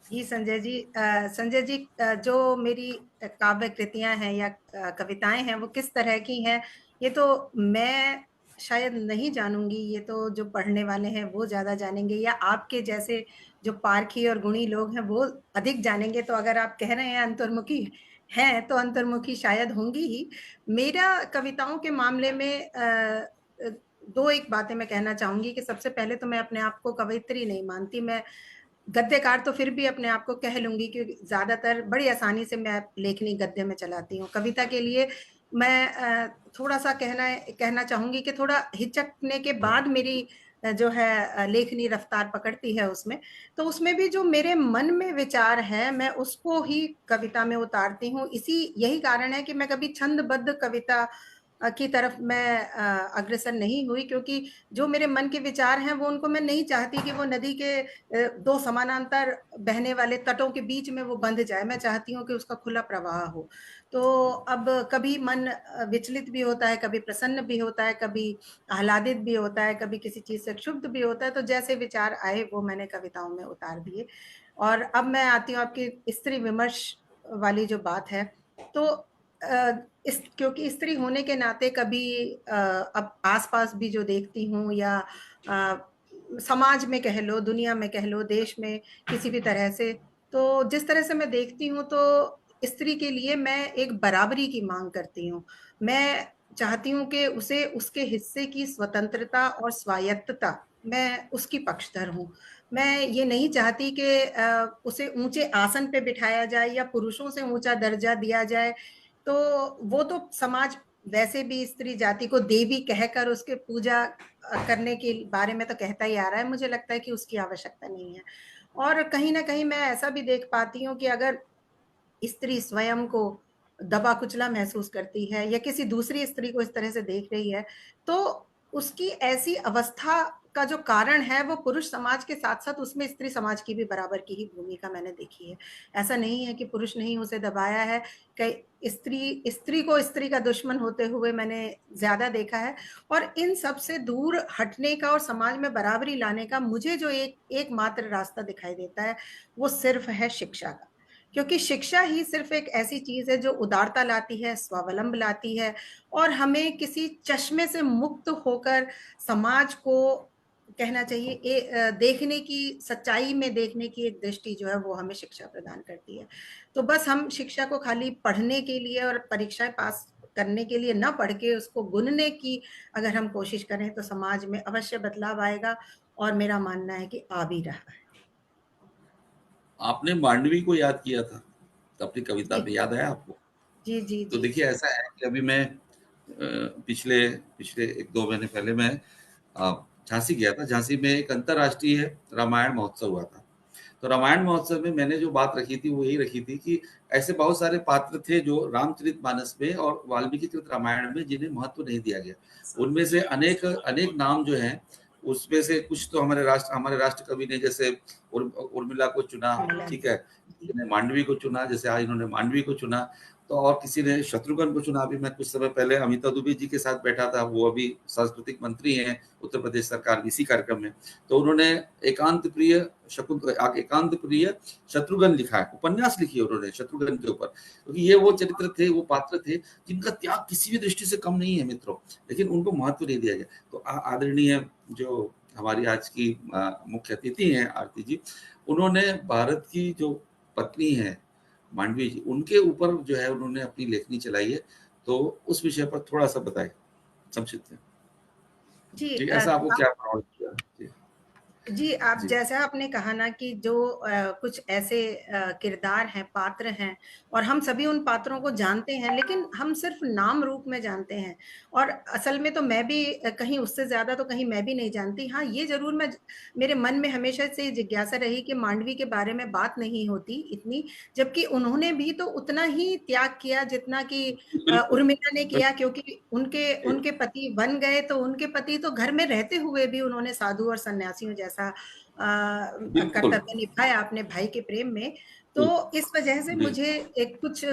जी संजय जी, संजय जी, जो मेरी काव्य कृतियाँ हैं या कविताएँ हैं, वो किस तरह की हैं, ये तो मैं शायद नहीं जानूँगी, ये तो जो पढ़ने वाले हैं वो ज़्यादा जानेंगे, या आपके जैसे जो पारखी और गुणी लोग हैं वो अधिक जानेंगे। तो अगर आप कह रहे हैं अंतर्मुखी हैं, तो अंतर्मुखी शायद होंगी ही। मेरा कविताओं के मामले में 2-1 बातें मैं कहना चाहूँगी कि सबसे पहले तो मैं अपने आप को कवयित्री नहीं मानती, मैं गद्यकार तो फिर भी अपने आप को कह लूँगी, क्योंकि ज़्यादातर बड़ी आसानी से मैं लेखनी गद्य में चलाती हूँ। कविता के लिए मैं थोड़ा-सा कहना कहना चाहूँगी कि थोड़ा हिचकने के बाद मेरी जो है लेखनी रफ्तार पकड़ती है उसमें, तो उसमें भी जो मेरे मन में विचार है मैं उसको ही कविता में उतारती हूँ। यही कारण है कि मैं कभी छंदबद्ध कविता की तरफ मैं अग्रसर नहीं हुई, क्योंकि जो मेरे मन के विचार हैं वो उनको मैं नहीं चाहती कि वो नदी के दो समानांतर बहने वाले तटों के बीच में वो बंध जाए। मैं चाहती हूँ कि उसका खुला प्रवाह हो। तो अब कभी मन विचलित भी होता है, कभी प्रसन्न भी होता है, कभी आह्लादित भी होता है, कभी किसी चीज से क्षुब्ध भी होता है। तो जैसे विचार आए वो मैंने कविताओं में उतार दिए। और अब मैं आती हूँ आपकी स्त्री विमर्श वाली जो बात है। तो क्योंकि स्त्री होने के नाते कभी अब आसपास भी जो देखती हूँ, या समाज में कह लो, दुनिया में कह लो, देश में किसी भी तरह से, तो जिस तरह से मैं देखती हूँ तो स्त्री के लिए मैं एक बराबरी की मांग करती हूँ। मैं चाहती हूँ कि उसे उसके हिस्से की स्वतंत्रता और स्वायत्तता, मैं उसकी पक्षधर हूँ। मैं ये नहीं चाहती कि उसे ऊंचे आसन पे बिठाया जाए या पुरुषों से ऊंचा दर्जा दिया जाए। तो वो तो समाज वैसे भी स्त्री जाति को देवी कहकर उसके पूजा करने के बारे में तो कहता ही आ रहा है। मुझे लगता है कि उसकी आवश्यकता नहीं है। और कहीं ना कहीं मैं ऐसा भी देख पाती हूँ कि अगर स्त्री स्वयं को दबा कुचला महसूस करती है या किसी दूसरी स्त्री को इस तरह से देख रही है, तो उसकी ऐसी अवस्था का जो कारण है वो पुरुष समाज के साथ साथ उसमें स्त्री समाज की भी बराबर की ही भूमिका मैंने देखी है। ऐसा नहीं है कि पुरुष नहीं उसे दबाया है। कई स्त्री स्त्री को स्त्री का दुश्मन होते हुए मैंने ज्यादा देखा है। और इन सब से दूर हटने का और समाज में बराबरी लाने का मुझे जो एकमात्र रास्ता दिखाई देता है वो सिर्फ है शिक्षा का। क्योंकि शिक्षा ही सिर्फ एक ऐसी चीज है जो उदारता लाती है, स्वावलंब लाती है, और हमें किसी चश्मे से मुक्त होकर समाज को कहना चाहिए देखने की, सच्चाई में देखने की एक दृष्टि जो है वो हमें शिक्षा प्रदान करती है। तो बस हम शिक्षा को खाली पढ़ने के लिए और परीक्षाएं पास करने के लिए ना पढ़ के उसको गुनने की अगर हम कोशिश करें तो समाज में अवश्य बदलाव आएगा, और मेरा मानना है कि आ भी रहा है। आपने मांडवी को याद किया था अपनी कविता जी में, याद आया आपको? जी जी तो जी। देखिए ऐसा है कि अभी मैं पिछले पिछले 1-2 महीने पहले मैं झांसी गया था। झांसी में एक अंतर्राष्ट्रीय रामायण महोत्सव हुआ था। तो रामायण महोत्सव में मैंने जो बात रखी थी वो यही रखी थी कि ऐसे बहुत सारे पात्र थे जो रामचरितमानस में और वाल्मीकि कृत रामायण में जिन्हें महत्व नहीं दिया गया। उनमें से अनेक अनेक नाम जो हैं, उसमें से कुछ तो हमारे राष्ट्र कवि ने जैसे उर्मिला को चुना, ठीक है, किसी ने मांडवी को चुना, जैसे आज इन्होंने मांडवी को चुना, तो और किसी ने शत्रुघ्न को चुना। अभी मैं कुछ समय पहले अमिता दुबे जी के साथ बैठा था, वो अभी सांस्कृतिक मंत्री हैं उत्तर प्रदेश सरकार, इसी कार्यक्रम में। तो उन्होंने एकांत प्रिय शत्रुघ्न लिखा है, उपन्यास लिखी है उन्होंने शत्रुघ्न के ऊपर, क्योंकि ये वो चरित्र थे, वो पात्र थे जिनका त्याग किसी भी दृष्टि से कम नहीं है मित्रों, लेकिन उनको महत्व नहीं दिया गया। तो आदरणीय जो हमारी आज की मुख्य अतिथि हैं आरती जी, उन्होंने भारत की जो पत्नी है मांडवी जी, उनके ऊपर जो है उन्होंने अपनी लेखनी चलाई है। तो उस विषय पर थोड़ा सा बताएं संक्षिप्त में। जी। ठीक है, ऐसा आपको क्या प्रभावित किया? जी जी, आप जी जैसा आपने कहा ना कि जो कुछ ऐसे किरदार हैं, पात्र हैं, और हम सभी उन पात्रों को जानते हैं, लेकिन हम सिर्फ नाम रूप में जानते हैं। और असल में तो मैं भी कहीं उससे ज्यादा तो कहीं मैं भी नहीं जानती। हाँ, ये जरूर मेरे मन में हमेशा से जिज्ञासा रही कि मांडवी के बारे में बात नहीं होती इतनी, जबकि उन्होंने भी तो उतना ही त्याग किया जितना कि बिल्कुल उर्मिला ने किया। बिल्कुल। क्योंकि उनके उनके पति बन गए, तो उनके पति तो घर में रहते हुए भी उन्होंने साधु और सन्यासियों जैसा बिल्कुल कर्तव्य निभाया अपने भाई के प्रेम में। तो बिल्कुल इस वजह से बिल्कुल। मुझे एक कुछ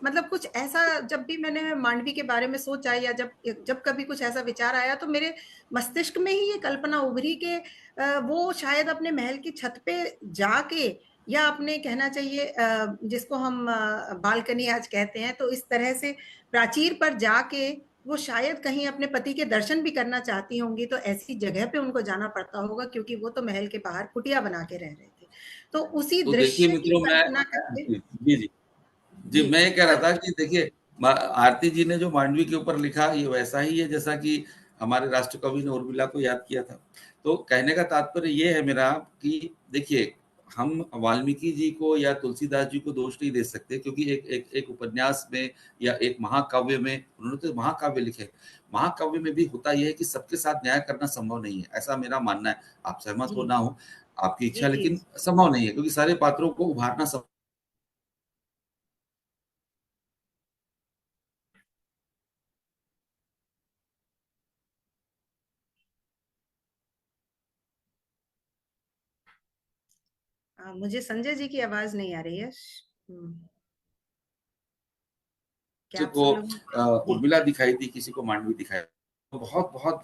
मतलब कुछ ऐसा, जब भी मैंने मांडवी के बारे में सोचा या जब जब कभी कुछ ऐसा विचार आया, तो मेरे मस्तिष्क में ही ये कल्पना उभरी कि वो शायद अपने महल की छत पे जाके, या अपने कहना चाहिए जिसको हम बालकनी आज कहते हैं, तो इस तरह से प्राचीर पर जाके वो शायद कहीं अपने पति के दर्शन भी करना चाहती होंगी। तो ऐसी जगह पे उनको जाना पड़ता होगा, क्योंकि वो तो महल के बाहर कुटिया बना के रह रहे थे। तो उसी तो देखिए दृश्य की मित्रों, मैं कल्पना करके। जी जी जी जी, जी मैं ये कह रहा था कि देखिए आरती जी ने जो मांडवी के ऊपर लिखा ये वैसा ही है जैसा कि हमारे राष्ट्र कवि ने उर्मिला को याद किया था। तो कहने का तात्पर्य ये है मेरा कि देखिए हम वाल्मीकि जी को या तुलसीदास जी को दोष नहीं दे सकते, क्योंकि एक उपन्यास में या एक महाकाव्य में, उन्होंने तो महाकाव्य लिखे, महाकाव्य में भी होता यह है कि सबके साथ न्याय करना संभव नहीं है, ऐसा मेरा मानना है। आप सहमत हो जी, ना हो, आपकी जी, इच्छा, जी। लेकिन संभव नहीं है, क्योंकि सारे पात्रों को उभारना मुझे संजय जी की आवाज़ नहीं आ रही है। क्या आप को सब लोग? जी, उर्मिला दिखाई दी, किसी को मांडवी दिखाई। तो बहुत बहुत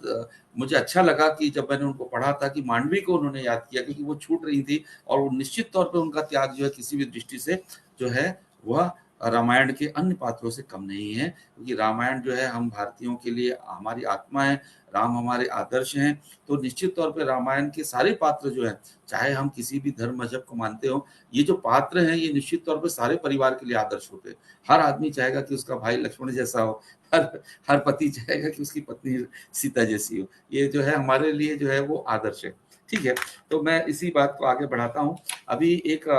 मुझे अच्छा लगा कि जब मैंने उनको पढ़ा था कि मांडवी को उन्होंने याद किया, क्योंकि वो छूट रही थी, और वो निश्चित तौर पे उनका त्याग जो है किसी भी दृष्टि से जो है वह रामायण के अन्य पात्रों से कम नहीं है, क्योंकि रामायण जो है हम भारतीयों के लिए हमारी आत्मा है, राम हमारे आदर्श हैं। तो निश्चित तौर पे रामायण के सारे पात्र जो हैं, चाहे हम किसी भी धर्म मजहब को मानते हो, ये जो पात्र हैं ये निश्चित तौर पे सारे परिवार के लिए आदर्श होते हैं। हर आदमी चाहेगा कि उसका भाई लक्ष्मण जैसा हो, हर हर पति चाहेगा कि उसकी पत्नी सीता जैसी हो। ये जो है हमारे लिए जो है वो आदर्श है। ठीक है, तो मैं इसी बात को आगे बढ़ाता हूँ। अभी एक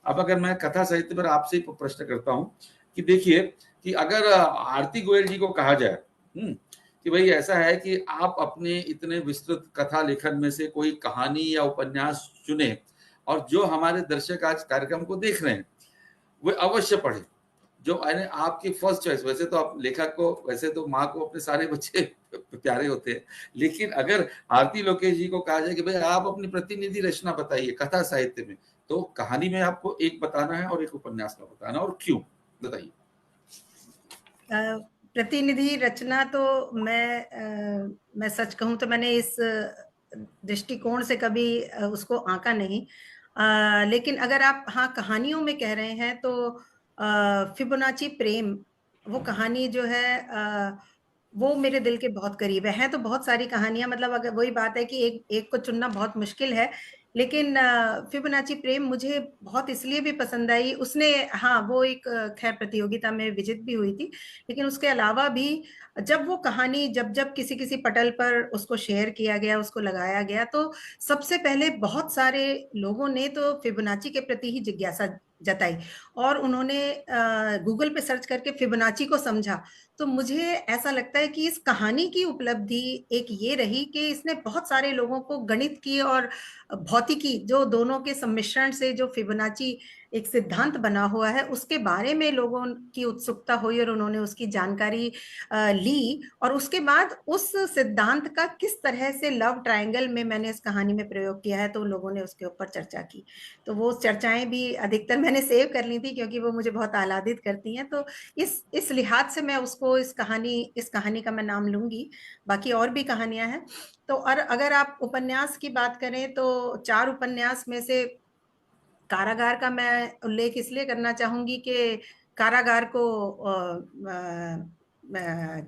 अब अगर मैं कथा साहित्य पर आपसे प्रश्न करता हूँ कि देखिए कि अगर आरती गोयल जी को कहा जाए कि भाई ऐसा है कि आप अपने इतने विस्तृत कथा लेखन में से कोई कहानी या उपन्यास चुने, और जो हमारे दर्शक आज कार्यक्रम को देख रहे हैं वो अवश्य पढ़े, जो यानी आपकी फर्स्ट चॉइस। वैसे तो आप लेखक को, वैसे तो माँ को अपने सारे बच्चे प्यारे होते हैं, लेकिन अगर आरती लोकेश जी को कहा जाए कि भाई आप अपनी प्रतिनिधि रचना बताइए कथा साहित्य में, तो कहानी में आपको एक बताना है और एक उपन्यास में बताना, और क्यों, बताइए। प्रतिनिधि रचना तो मैं सच कहूँ तो मैंने इस दृष्टिकोण से कभी उसको आंका नहीं। लेकिन अगर आप हाँ कहानियों में कह रहे हैं तो फिबोनाची प्रेम, वो कहानी जो है वो मेरे दिल के बहुत करीब है। हैं तो बहुत सारी कहानियां, मतलब अगर वही बात है कि एक एक को चुनना बहुत मुश्किल है, लेकिन फिबोनाची प्रेम मुझे बहुत इसलिए भी पसंद आई। उसने हाँ वो एक खैर प्रतियोगिता में विजित भी हुई थी, लेकिन उसके अलावा भी जब वो कहानी जब जब किसी किसी पटल पर उसको शेयर किया गया, उसको लगाया गया, तो सबसे पहले बहुत सारे लोगों ने तो फिबोनाची के प्रति ही जिज्ञासा जताई, और उन्होंने गूगल पे सर्च करके फिबोनाची को समझा। तो मुझे ऐसा लगता है कि इस कहानी की उपलब्धि एक ये रही कि इसने बहुत सारे लोगों को गणित की और भौतिकी, जो दोनों के सम्मिश्रण से जो फिबोनाची एक सिद्धांत बना हुआ है, उसके बारे में लोगों की उत्सुकता हुई और उन्होंने उसकी जानकारी ली। और उसके बाद उस सिद्धांत का किस तरह से लव ट्रायंगल में मैंने इस कहानी में प्रयोग किया है, तो लोगों ने उसके ऊपर चर्चा की। तो वो चर्चाएं भी अधिकतर मैंने सेव कर ली थी, क्योंकि वो मुझे बहुत आह्लादित करती हैं। तो इस लिहाज से मैं उसको इस कहानी का मैं नाम लूंगी। बाकी और भी कहानियां हैं। तो और अगर आप उपन्यास की बात करें तो 4 उपन्यास में से कारागार का मैं उल्लेख इसलिए करना चाहूंगी कि कारागार को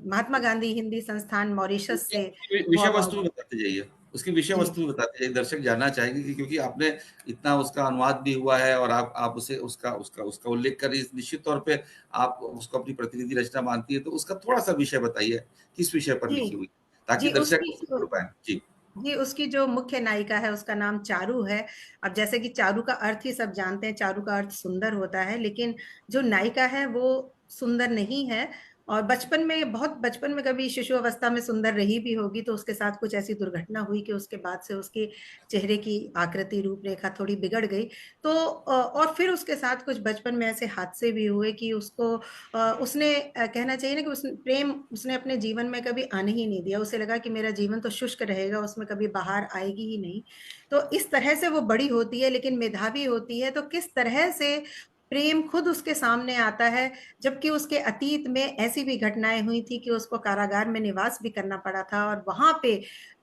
महात्मा गांधी हिंदी संस्थान मॉरिशस से वो विषय वस्तु अवार्ड। भी बताते जाइए, उसकी विषय जी, वस्तु भी बताते जाइए, दर्शक जानना चाहेंगे कि क्योंकि आपने इतना उसका अनुवाद भी हुआ है, और आप उसे उसका उसका उसका उल्लेख कर, निश्चित तौर पे आप उसको अपनी प्रतिनिधि रचना मानती है, तो उसका थोड़ा सा विषय बताइए, किस विषय पर जी, लिखी हुई, ताकि जी दर्शक उसकी उसे पढ़ पाए। जी। जी, उसकी जो मुख्य नायिका है उसका नाम चारू है। अब जैसे कि चारू का अर्थ ही सब जानते हैं, चारू का अर्थ सुंदर होता है, लेकिन जो नायिका है वो सुंदर नहीं है। और बचपन में, बहुत बचपन में, कभी शिशु अवस्था में सुंदर रही भी होगी, तो उसके साथ कुछ ऐसी दुर्घटना हुई कि उसके बाद से उसके चेहरे की आकृति रूपरेखा थोड़ी बिगड़ गई। तो और फिर उसके साथ कुछ बचपन में ऐसे हादसे भी हुए कि उसको उसने कहना चाहिए ना कि उसने अपने जीवन में कभी आने ही नहीं दिया। उसे लगा कि मेरा जीवन तो शुष्क रहेगा, उसमें कभी बाहर आएगी ही नहीं। तो इस तरह से वो बड़ी होती है, लेकिन मेधावी होती है। तो किस तरह से प्रेम खुद उसके सामने आता है, जबकि उसके अतीत में ऐसी भी घटनाएं हुई थी कि उसको कारागार में निवास भी करना पड़ा था, और वहां पे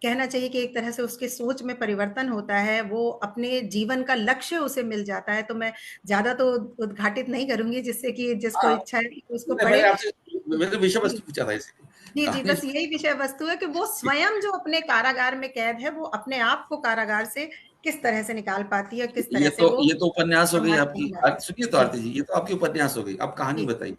कहना चाहिए कि एक तरह से उसके सोच में परिवर्तन होता है, वो अपने जीवन का लक्ष्य उसे मिल जाता है। तो मैं ज्यादा तो उद्घाटित नहीं करूंगी, जिससे कि जिसको हाँ, इच्छा है कि उसको मैंने पढ़े। आपसे मैंने विषय जी, वस्तु पूछा था इसे, जी, जी, कहानी। बस यही विषय वस्तु है कि वो स्वयं जो अपने कारागार में कैद है, वो अपने आप को कारागार से किस तरह से निकाल पाती है, किस तरह से वो ये तो उपन्यास हो गई समाज में आपकी। जाती है। सुनिए तो जी, आरती जी, ये तो आपकी उपन्यास हो गई, अब कहानी जी, बताइए।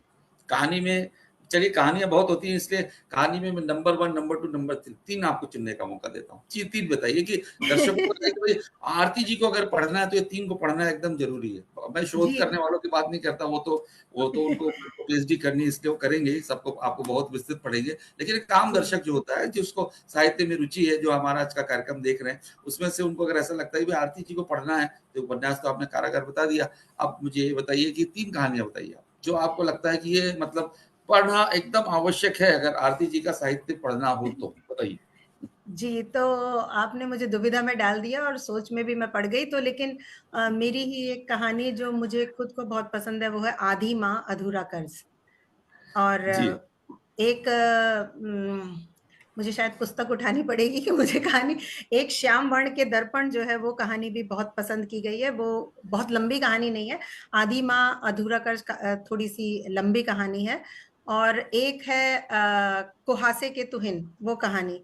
कहानी में चलिए कहानियां बहुत होती हैं, इसलिए कहानी में मैं नंबर 1, नंबर 2, नंबर 3 आपको चुनने का मौका देता हूँ। जी 3 बताइए कि दर्शकों को लगे कि भाई आरती जी को अगर पढ़ना है तो ये 3 को पढ़ना एकदम जरूरी है। मैं शोध जी। करने वालों की बात नहीं करता, वो तो उनको पीएचडी करनी है, इसलिए वो करेंगे ही, सबको आपको बहुत विस्तृत पढ़ेंगे। लेकिन एक आम जी। दर्शक जो होता है, जिसको साहित्य में रुचि है, जो हमारा आज का कार्यक्रम देख रहे हैं, उसमें से उनको अगर ऐसा लगता है कि आरती जी को पढ़ना है, तो उपन्यास तो आपने कारागार बता दिया। अब मुझे ये बताइए कि 3 कहानियां बताइए आप, जो आपको लगता है कि ये मतलब पढ़ना एकदम आवश्यक है अगर आरती जी का साहित्य पढ़ना हो तो, बताइए। जी, तो आपने मुझे दुविधा में डाल दिया और सोच में भी मैं पड़ गई। तो लेकिन मेरी ही एक कहानी जो मुझे खुद को बहुत पसंद है, वो है आधी माँ अधूरा कर्ज। और जी एक मुझे शायद पुस्तक उठानी पड़ेगी कि मुझे कहानी, एक श्याम वर्ण के दर्पण जो है, वो कहानी भी बहुत पसंद की गई है। वो बहुत लंबी कहानी नहीं है। आधी माँ अधूरा कर्ज थोड़ी सी लंबी कहानी है। और एक है कुहासे के तुहिन, वो कहानी,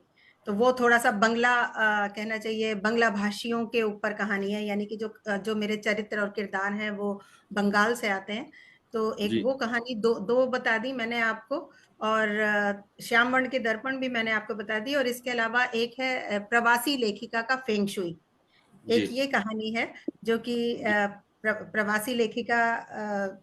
तो वो थोड़ा सा बंगला कहना चाहिए, बंगला भाषियों के ऊपर कहानी है, यानी कि जो मेरे चरित्र और किरदार हैं वो बंगाल से आते हैं। तो एक जी वो कहानी दो दो बता दी मैंने आपको। और श्याम वर्ण के दर्पण भी मैंने आपको बता दी। और इसके अलावा एक है प्रवासी लेखिका का फेंग शुई। जी एक ये कहानी है जो कि जी प्रवासी लेखिका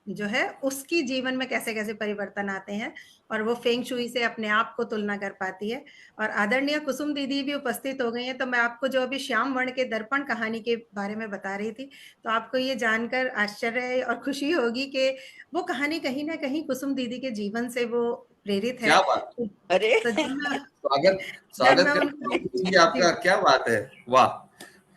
जो है, उसकी जीवन में कैसे कैसे परिवर्तन आते हैं, और वो फेंग शुई से अपने आप को तुलना कर पाती है। और आदरणीय कुसुम दीदी भी उपस्थित हो गई हैं। तो मैं आपको जो अभी श्याम वर्ण के दर्पण कहानी के बारे में बता रही थी, तो आपको ये जानकर आश्चर्य और खुशी होगी कि वो कहानी कहीं ना कहीं कुसुम दीदी के जीवन से वो प्रेरित है। क्या बात, अरे तो जब मैं स्वागत जब स्वागत मैं करता उनकी, हूँ जी जी, आपका, क्या बात है, वाह।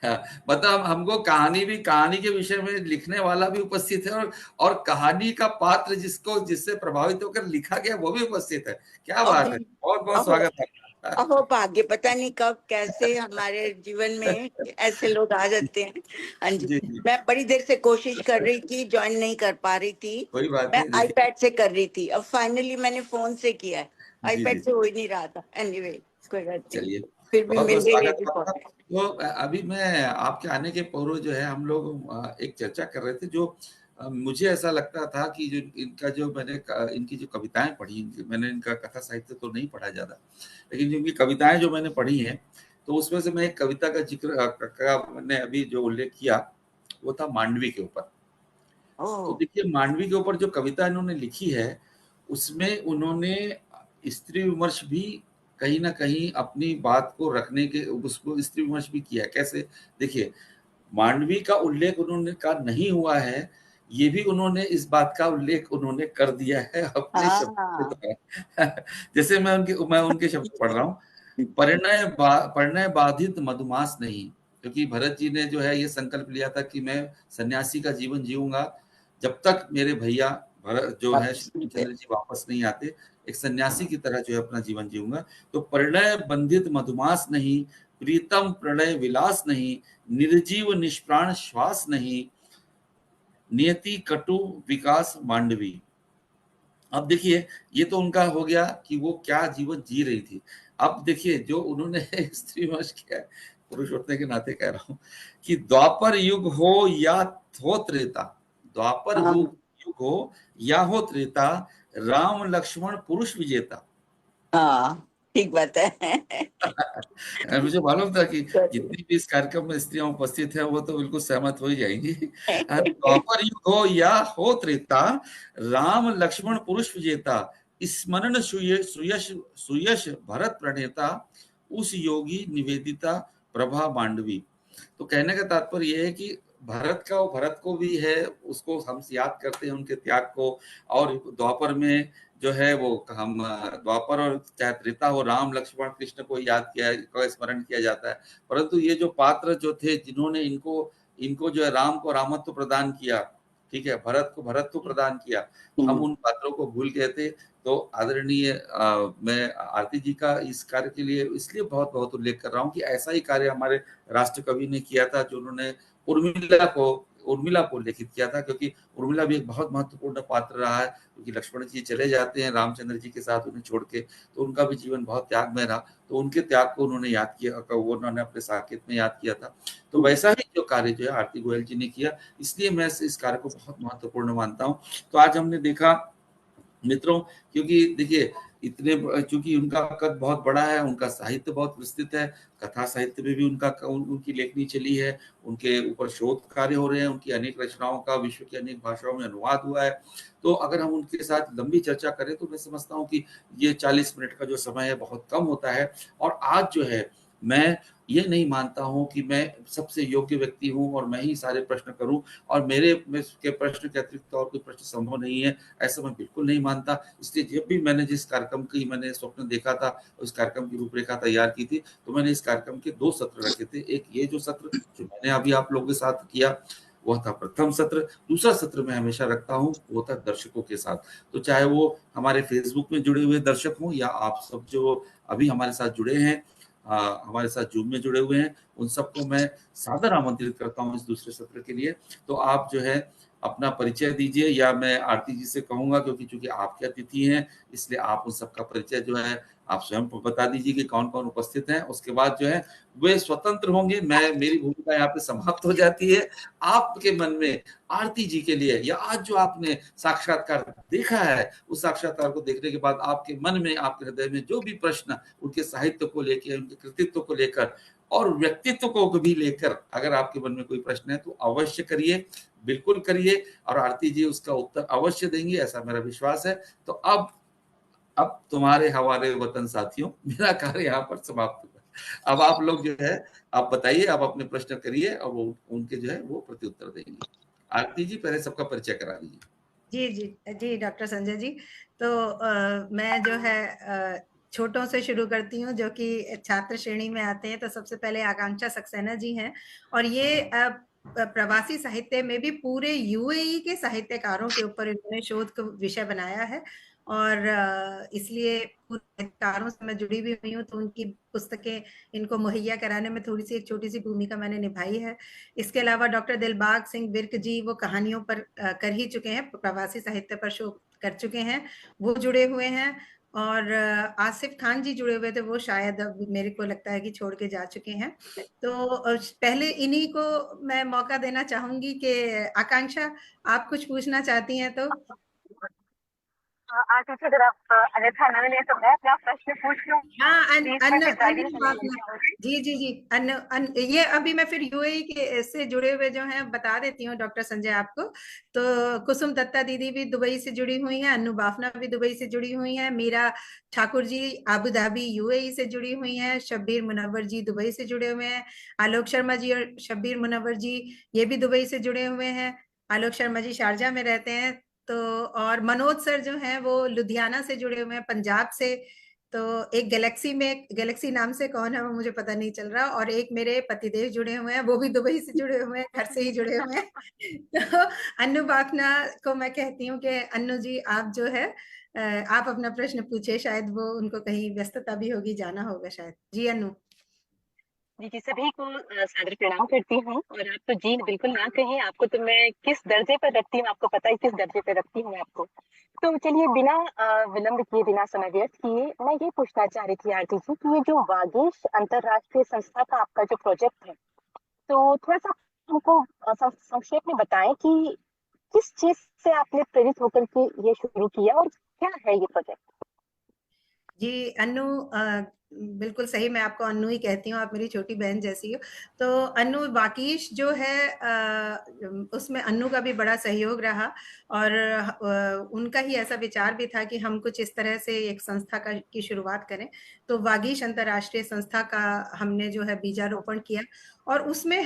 हाँ, मतलब हमको कहानी के विषय में लिखने वाला भी उपस्थित है, और कहानी का पात्र जिससे प्रभावित होकर लिखा गया वो भी उपस्थित है। क्या बात अभी है, बहुत बहुत अहो स्वागत है अहो भाग्य, पता नहीं कब कैसे हमारे जीवन में ऐसे लोग आ जाते हैं। हाँ जी। जी जी, मैं बड़ी देर से कोशिश कर रही थी, ज्वाइन नहीं कर पा रही थी। कोई बात मैं नहीं, देखिए। आईपैड से कर रही थी, अब फाइनली मैंने फोन से किया है। जी आईपैड जी, से हो ही नहीं रहा था। एनीवे, कोई बात नहीं, चलिए, फिर भी बहुत मिल बहुत गई स्वागत ये भी है आपका। बहुत है। तो अभी मैं आपके आने के पूर्व जो है हम लोग एक चर्चा कर रहे थे, जो मुझे ऐसा लगता था कि जो इनका जो मैंने इनकी जो कविताएं पढ़ी, मैंने इनका कथा साहित्य तो नहीं पढ़ा ज्यादा, लेकिन जो इनकी कविताएं जो मैंने पढ़ी हैं, तो उसमें से मैं एक कविता का जिक्र मैंने अभी जो उल्लेख किया, वो था मांडवी के ऊपर। तो ओह, देखिए, मांडवी के ऊपर जो कविता इन्होंने लिखी है, उसमें उन्होंने स्त्री विमर्श भी कहीं ना कहीं अपनी बात को रखने के, उसको स्त्री विमर्श भी किया है। कैसे, देखिए, मांडवी का उल्लेख उन्होंने का नहीं हुआ है, ये भी उन्होंने इस बात का उल्लेख उन्होंने कर दिया है अपने शब्द के हाँ। द्वारा जैसे मैं उनके शब्द पढ़ रहा हूँ। परिणय बाधित मधुमास नहीं, क्योंकि भरत जी ने जो है ये संकल्प लिया था कि मैं सन्यासी का जीवन जीऊंगा जब तक मेरे भैया भरत जो है वापस श्री नहीं थे। चंद्र जी वापस नहीं आते, एक सन्यासी की तरह जो है अपना जीवन जीऊंगा। तो परिणय बंधित मधुमास नहीं, प्रीतम प्रणय विलास नहीं, निर्जीव निष्प्राण श्वास नहीं, नियति कटु विकास मांडवी। अब देखिए, ये तो उनका हो गया कि वो क्या जीवन जी रही थी। अब देखिए, जो उन्होंने स्त्री वश किया है, पुरुष होने के नाते कह रहा हूं कि द्वापर युग हो या हो त्रेता, द्वापर हाँ युग हो या हो त्रेता, राम लक्ष्मण पुरुष विजेता। हाँ, ठीक बात है। मुझे मालूम था कि जितनी भी इस कार्यक्रम में स्त्रियां उपस्थित है वो तो बिल्कुल सहमत हो ही जाएंगी। द्वापर युग हो या हो त्रेता, राम लक्ष्मण पुरुष विजेता, स्मरण सुयश सुयश भरत प्रणेता, उस योगी निवेदिता प्रभा मांडवी। तो कहने का तात्पर्य यह है कि भरत को भी है, उसको हम याद करते हैं उनके त्याग को। और द्वापर में जो है वो हम द्वापर और चाहे त्रेता हो, राम लक्ष्मण कृष्ण को याद किया, को स्मरण किया जाता है। परंतु ये जो पात्र जो थे, जिन्होंने इनको इनको जो है राम को रामत्व प्रदान किया, ठीक है, भरत को भरतत्व प्रदान किया, हम उन पात्रों को भूल गए थे। तो आदरणीय मैं आरती जी का इस कार्य के लिए इसलिए बहुत बहुत उल्लेख कर रहा हूँ कि ऐसा ही कार्य हमारे राष्ट्र कवि ने किया था, जो उन्होंने उर्मिला को लिखित किया था। क्योंकि उर्मिला भी एक बहुत महत्वपूर्ण पात्र रहा है, क्योंकि लक्ष्मण जी चले जाते हैं रामचंद्र जी के साथ उन्हें छोड़ के, तो उनका भी जीवन बहुत त्यागमय रहा। तो उनके त्याग को उन्होंने याद किया, वो उन्होंने अपने साकेत में याद किया था। तो वैसा ही जो कार्य जो है आरती गोयल जी ने किया, इसलिए मैं इस कार्य को बहुत महत्वपूर्ण मानता हूँ। तो आज हमने देखा मित्रों, क्योंकि देखिए इतने चूंकि उनका कद बहुत बड़ा है, उनका साहित्य बहुत विस्तृत है, कथा साहित्य में भी उनकी लेखनी चली है, उनके ऊपर शोध कार्य हो रहे हैं, उनकी अनेक रचनाओं का विश्व की अनेक भाषाओं में अनुवाद हुआ है। तो अगर हम उनके साथ लंबी चर्चा करें तो मैं समझता हूँ कि ये 40 मिनट का जो समय है बहुत कम होता है। और आज जो है मैं ये नहीं मानता हूँ कि मैं सबसे योग्य व्यक्ति हूँ और मैं ही सारे प्रश्न करूँ और मेरे में के प्रश्न के अतिरिक्त और कोई प्रश्न संभव नहीं है, ऐसा मैं बिल्कुल नहीं मानता। इसलिए जब भी मैंने जिस कार्यक्रम की मैंने स्वप्न देखा था, उस कार्यक्रम की रूपरेखा तैयार की थी, तो मैंने इस कार्यक्रम के 2 सत्र रखे थे। एक ये जो सत्र जो मैंने अभी आप लोगों के साथ किया, वह था प्रथम सत्र। दूसरा सत्र मैं हमेशा रखता हूँ, वो था दर्शकों के साथ। तो चाहे वो हमारे फेसबुक में जुड़े हुए दर्शक हों या आप सब जो अभी हमारे साथ जुड़े हैं, हमारे साथ जूम में जुड़े हुए हैं, उन सबको मैं सादर आमंत्रित करता हूँ इस दूसरे सत्र के लिए। तो आप जो है अपना परिचय दीजिए, या मैं आरती जी से कहूंगा, क्योंकि चूंकि आपके अतिथि हैं इसलिए आप उन सबका परिचय जो है आप स्वयं बता दीजिए कि कौन कौन उपस्थित हैं। उसके बाद जो है वे स्वतंत्र होंगे, मेरी भूमिका यहाँ पे समाप्त हो जाती है। आपके मन में आरती जी के लिए, या आज जो आपने साक्षात्कार देखा है, उस साक्षात्कार को देखने के बाद आपके मन में, आपके हृदय में जो भी प्रश्न उनके साहित्य को लेकर, उनके कृतित्व को लेकर और व्यक्तित्व को भी लेकर अगर आपके मन में कोई प्रश्न है तो अवश्य करिए, बिल्कुल करिए, और आरती जी उसका उत्तर अवश्य देंगी, ऐसा मेरा विश्वास है। तो अब तुम्हारे हवाले वतन साथियों, मेरा कार्य यहाँ पर समाप्त हुआ। अब आप लोग जो है आप बताइए, आप अपने प्रश्न करिए और वो उनके जो है वो प्रत्युत्तर देंगे। आरती जी पहले सबका परिचय करा दीजिए। जी जी जी डॉक्टर संजय जी। तो मैं जो है छोटों से शुरू करती हूँ, जो कि छात्र श्रेणी में आते हैं। तो सबसे पहले आकांक्षा सक्सेना जी हैं, और ये प्रवासी साहित्य में भी पूरे यूएई के साहित्यकारों के ऊपर इन्होंने शोध का विषय बनाया है, और इसलिए साहित्यकारों से मैं जुड़ी भी हुई हूँ, तो उनकी पुस्तकें इनको मुहैया कराने में थोड़ी सी एक छोटी सी भूमिका मैंने निभाई है। इसके अलावा डॉक्टर दिलबाग सिंह विर्क जी, वो कहानियों पर कर ही चुके हैं, प्रवासी साहित्य पर शो कर चुके हैं, वो जुड़े हुए हैं। और आसिफ खान जी जुड़े हुए थे, वो शायद अब मेरे को लगता है कि छोड़ के जा चुके हैं। तो पहले इन्हीं को मैं मौका देना चाहूंगी कि आकांक्षा, आप कुछ पूछना चाहती हैं तो। आशीष, अगर आप अन्यथा न लें तो मैं अपना प्रश्न पूछ लूं। हाँ, प्लीज, मैं फिर गाइडेंस लेना बाफना। चाहूंगी। जी जी जी, ये अभी मैं फिर यूएई के से जुड़े हुए जो हैं बता देती हूँ डॉक्टर संजय आपको। तो कुसुम दत्ता दीदी भी दुबई से जुड़ी हुई हैं, अन्नू बाफना भी दुबई से जुड़ी हुई हैं, Meera Thakur ji Abu Dhabi UAE से जुड़ी हुई हैं, शब्बीर मुनव्वर जी दुबई से जुड़े हुए हैं, आलोक शर्मा जी और शब्बीर मुनव्वर जी ये भी दुबई से जुड़े हुए हैं। आलोक शर्मा जी शारजा में रहते हैं। तो और मनोज सर जो हैं वो लुधियाना से जुड़े हुए हैं, पंजाब से। तो एक गैलेक्सी में, गैलेक्सी नाम से कौन है वो मुझे पता नहीं चल रहा, और एक मेरे पतिदेव जुड़े हुए हैं, वो भी दुबई से जुड़े हुए हैं, घर से ही जुड़े हुए हैं। तो अन्नू बाफना को मैं कहती हूँ कि अन्नू जी आप जो है आप अपना प्रश्न पूछे, शायद वो उनको कहीं व्यस्तता भी होगी, जाना होगा शायद। जी अन्नू। जी, सभी को सादर प्रणाम करती हूँ। और आप तो जी बिल्कुल ना कहें, आपको तो मैं किस दर्जे पर रखती हूँ, आपको पता है किस दर्जे पर रखती हूँ आपको। तो चलिए, बिना विलंब किए, बिना समय व्यर्थ किए, मैं ये पूछना चाह रही थी आरती जी कि ये जो वागीश अंतरराष्ट्रीय संस्था का आपका जो प्रोजेक्ट है, तो थोड़ा सा हमको संक्षेप में बताएं कि किस चीज से आपने प्रेरित होकर के ये शुरू किया और क्या है ये प्रोजेक्ट। जी अन्नू, बिल्कुल सही, मैं आपको अन्नू ही कहती हूँ, आप मेरी छोटी बहन जैसी हो। तो अन्नू, वाकीश जो है उसमें अन्नू का भी बड़ा सहयोग रहा, और उनका ही ऐसा विचार भी था कि हम कुछ इस तरह से एक संस्था की शुरुआत करें। तो वागीश अंतर्राष्ट्रीय संस्था का हमने जो है बीजारोपण किया, और उसमें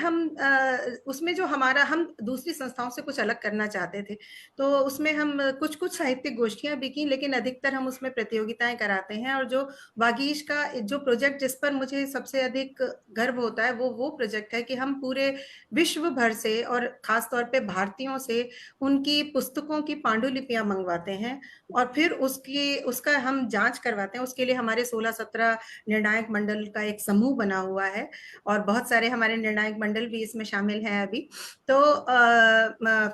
जो हम दूसरी संस्थाओं से कुछ अलग करना चाहते थे। तो उसमें हम कुछ साहित्यिक गोष्ठियां भी की, लेकिन अधिकतर हम उसमें प्रतियोगिताएं कराते हैं। और जो वागीश का जो प्रोजेक्ट, जिस पर मुझे सबसे अधिक गर्व होता है, वो प्रोजेक्ट है कि हम पूरे विश्व भर से और खासतौर पे भारतीयों से उनकी पुस्तकों की पांडुलिपियां मंगवाते हैं, और फिर उसका हम जांच करवाते हैं। उसके लिए हमारे 16-17 निर्णायक मंडल का एक समूह बना हुआ है, और बहुत सारे हमारे निर्णायक मंडल भी इसमें शामिल हैं अभी। तो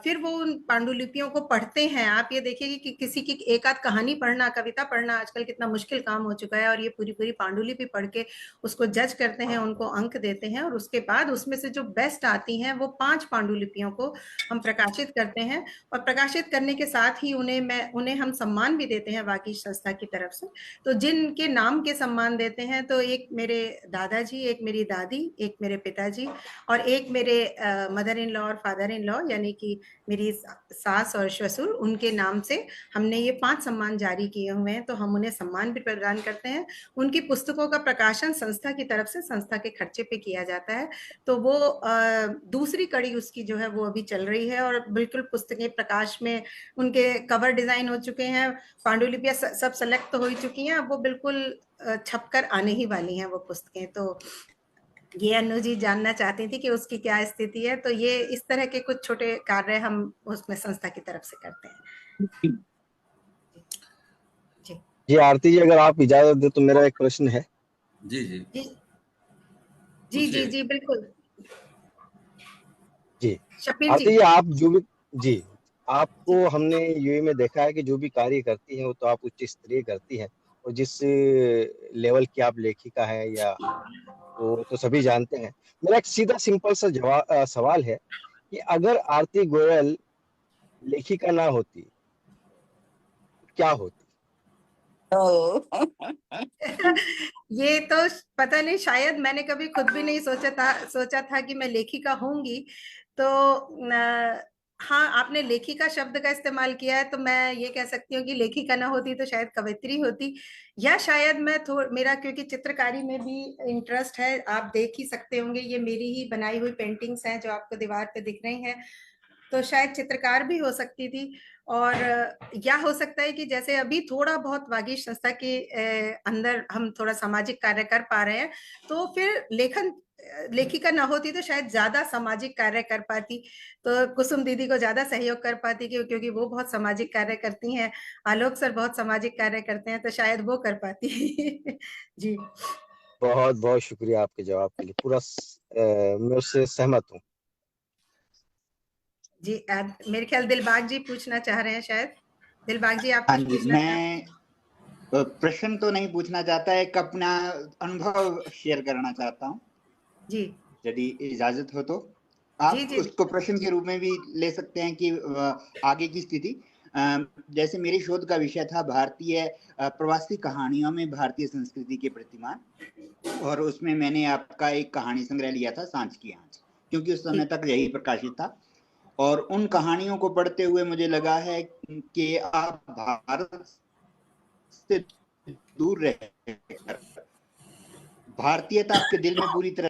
फिर वो उन पांडुलिपियों को पढ़ते हैं। आप ये देखिए कि किसी की एक आध कहानी पढ़ना, कविता पढ़ना आजकल कितना मुश्किल काम हो चुका है, और ये पूरी पूरी पांडुलिपि पढ़ के उसको जज करते हैं, उनको अंक देते हैं, और उसके बाद उसमें से जो बेस्ट आती हैं वो 5 पांडुलिपियों को हम प्रकाशित करते हैं, और प्रकाशित करने के साथ ही उन्हें हम सम्मान भी देते हैं वागीश संस्था की तरफ से। तो जिनके नाम के सम्मान देते हैं, तो एक मेरे दादाजी, एक मेरी दादी, एक मेरे पिताजी, और एक मेरे मदर इन लॉ और फादर इन लॉ यानी कि मेरी सास और ससुर, उनके नाम से हमने ये 5 सम्मान जारी किए हुए हैं। तो हम उन्हें सम्मान भी प्रदान करते हैं। उनकी पुस्तकों का प्रकाशन संस्था की तरफ से संस्था के खर्चे पे किया जाता है। तो वो दूसरी कड़ी उसकी जो है वो अभी चल रही है, और बिल्कुल पुस्तकें प्रकाश में उनके कवर डिजाइन हो चुके हैं, पांडुलिपियां सब सेलेक्ट तो हो ही चुकी हैं, अब वो बिल्कुल छपकर आने ही वाली हैं वो पुस्तकें। तो ये अनु जी जानना चाहती थी कि उसकी क्या स्थिति है। तो ये इस तरह के कुछ छोटे कार्य हम उसमें संस्था की तरफ से करते हैं। जी आरती जी, अगर आप इजाजत दे तो मेरा एक प्रश्न है। जी जी जी जी जी जी बिल्कुल जी शबीर आरती जी। जी, आप जो भी जी आपको हमने यूएई में देखा है कि जो भी कार्य करती हैं वो तो आप उच्च स्तरीय करती हैं, और जिस लेवल की आप लेखिका है या वो तो सभी जानते हैं। मेरा एक सीधा सिंपल सा सवाल है कि अगर आरती गोयल लेखिका ना होती क्या होती? ये तो पता नहीं, शायद मैंने कभी खुद भी नहीं सोचा था कि मैं लेखिका होंगी। तो हाँ, आपने लेखिका शब्द का इस्तेमाल किया है, तो मैं ये कह सकती हूँ कि लेखिका ना होती तो शायद कवयित्री होती, या शायद मेरा क्योंकि चित्रकारी में भी इंटरेस्ट है, आप देख ही सकते होंगे, ये मेरी ही बनाई हुई पेंटिंग्स हैं जो आपको दीवार पे दिख रही हैं, तो शायद चित्रकार भी हो सकती थी। और या हो सकता है कि जैसे अभी थोड़ा बहुत वागीश संस्था के अंदर हम थोड़ा सामाजिक कार्य कर पा रहे हैं, तो फिर लेखिका ना होती तो शायद ज्यादा सामाजिक कार्य कर पाती, तो कुसुम दीदी को ज्यादा सहयोग कर पाती, क्योंकि वो बहुत सामाजिक कार्य करती हैं, आलोक सर बहुत सामाजिक कार्य करते हैं, तो शायद वो कर पाती। जी बहुत बहुत शुक्रिया आपके जवाब के लिए, पूरा मैं उससे सहमत हूँ। जी मेरे ख्याल दिलबाग जी पूछना चाह रहे हैं, शायद दिलबाग जी आप हाँ कुछ जी, पूछना मैं प्रश्न तो नहीं पूछना चाहता, एक अपना अनुभव शेयर करना चाहता हूँ जी, यदि इजाजत हो तो। आप जी, जी, उसको प्रश्न के रूप में भी ले सकते हैं कि आगे की स्थिति। जैसे मेरे शोध का विषय था भारतीय प्रवासी कहानियों में भारतीय संस्कृति के प्रतिमान, और उसमें मैंने आपका एक कहानी संग्रह लिया था, सांझ की आंच, क्योंकि उस समय तक यही प्रकाशित था। और उन कहानियों को पढ़ते हुए मुझे लगा है कि आप भारत से दूर रह भारतीयता आपके दिल में पूरी तरह,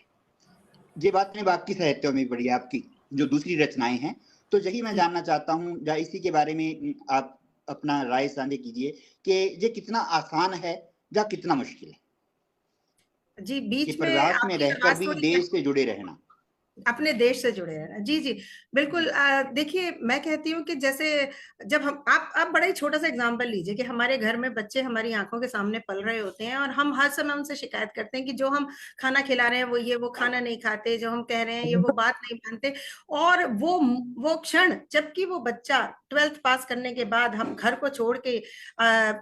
ये बात ने बाकी साहित्यों में पढ़ी आपकी जो दूसरी रचनाएं हैं, तो यही मैं जानना चाहता हूँ, या इसी के बारे में आप अपना राय साझा कीजिए कि ये कितना आसान है या कितना मुश्किल है जी, कि बीच में प्रवास में आपकी रहकर आवाज भी थोड़ी देश से जुड़े रहना। अपने देश से जुड़े रहना। जी, जी, बिल्कुल। देखिए, मैं कहती हूँ कि जैसे जब आप बड़ा ही छोटा सा एग्जांपल लीजिए कि हमारे घर में बच्चे हमारी आंखों के सामने पल रहे होते हैं, और हम हर समय उनसे शिकायत करते हैं कि जो हम खाना खिला रहे हैं वो खाना नहीं खाते, जो हम कह रहे हैं ये वो बात नहीं मानते। और वो क्षण जबकि वो बच्चा 12th पास करने के बाद हम घर को छोड़ के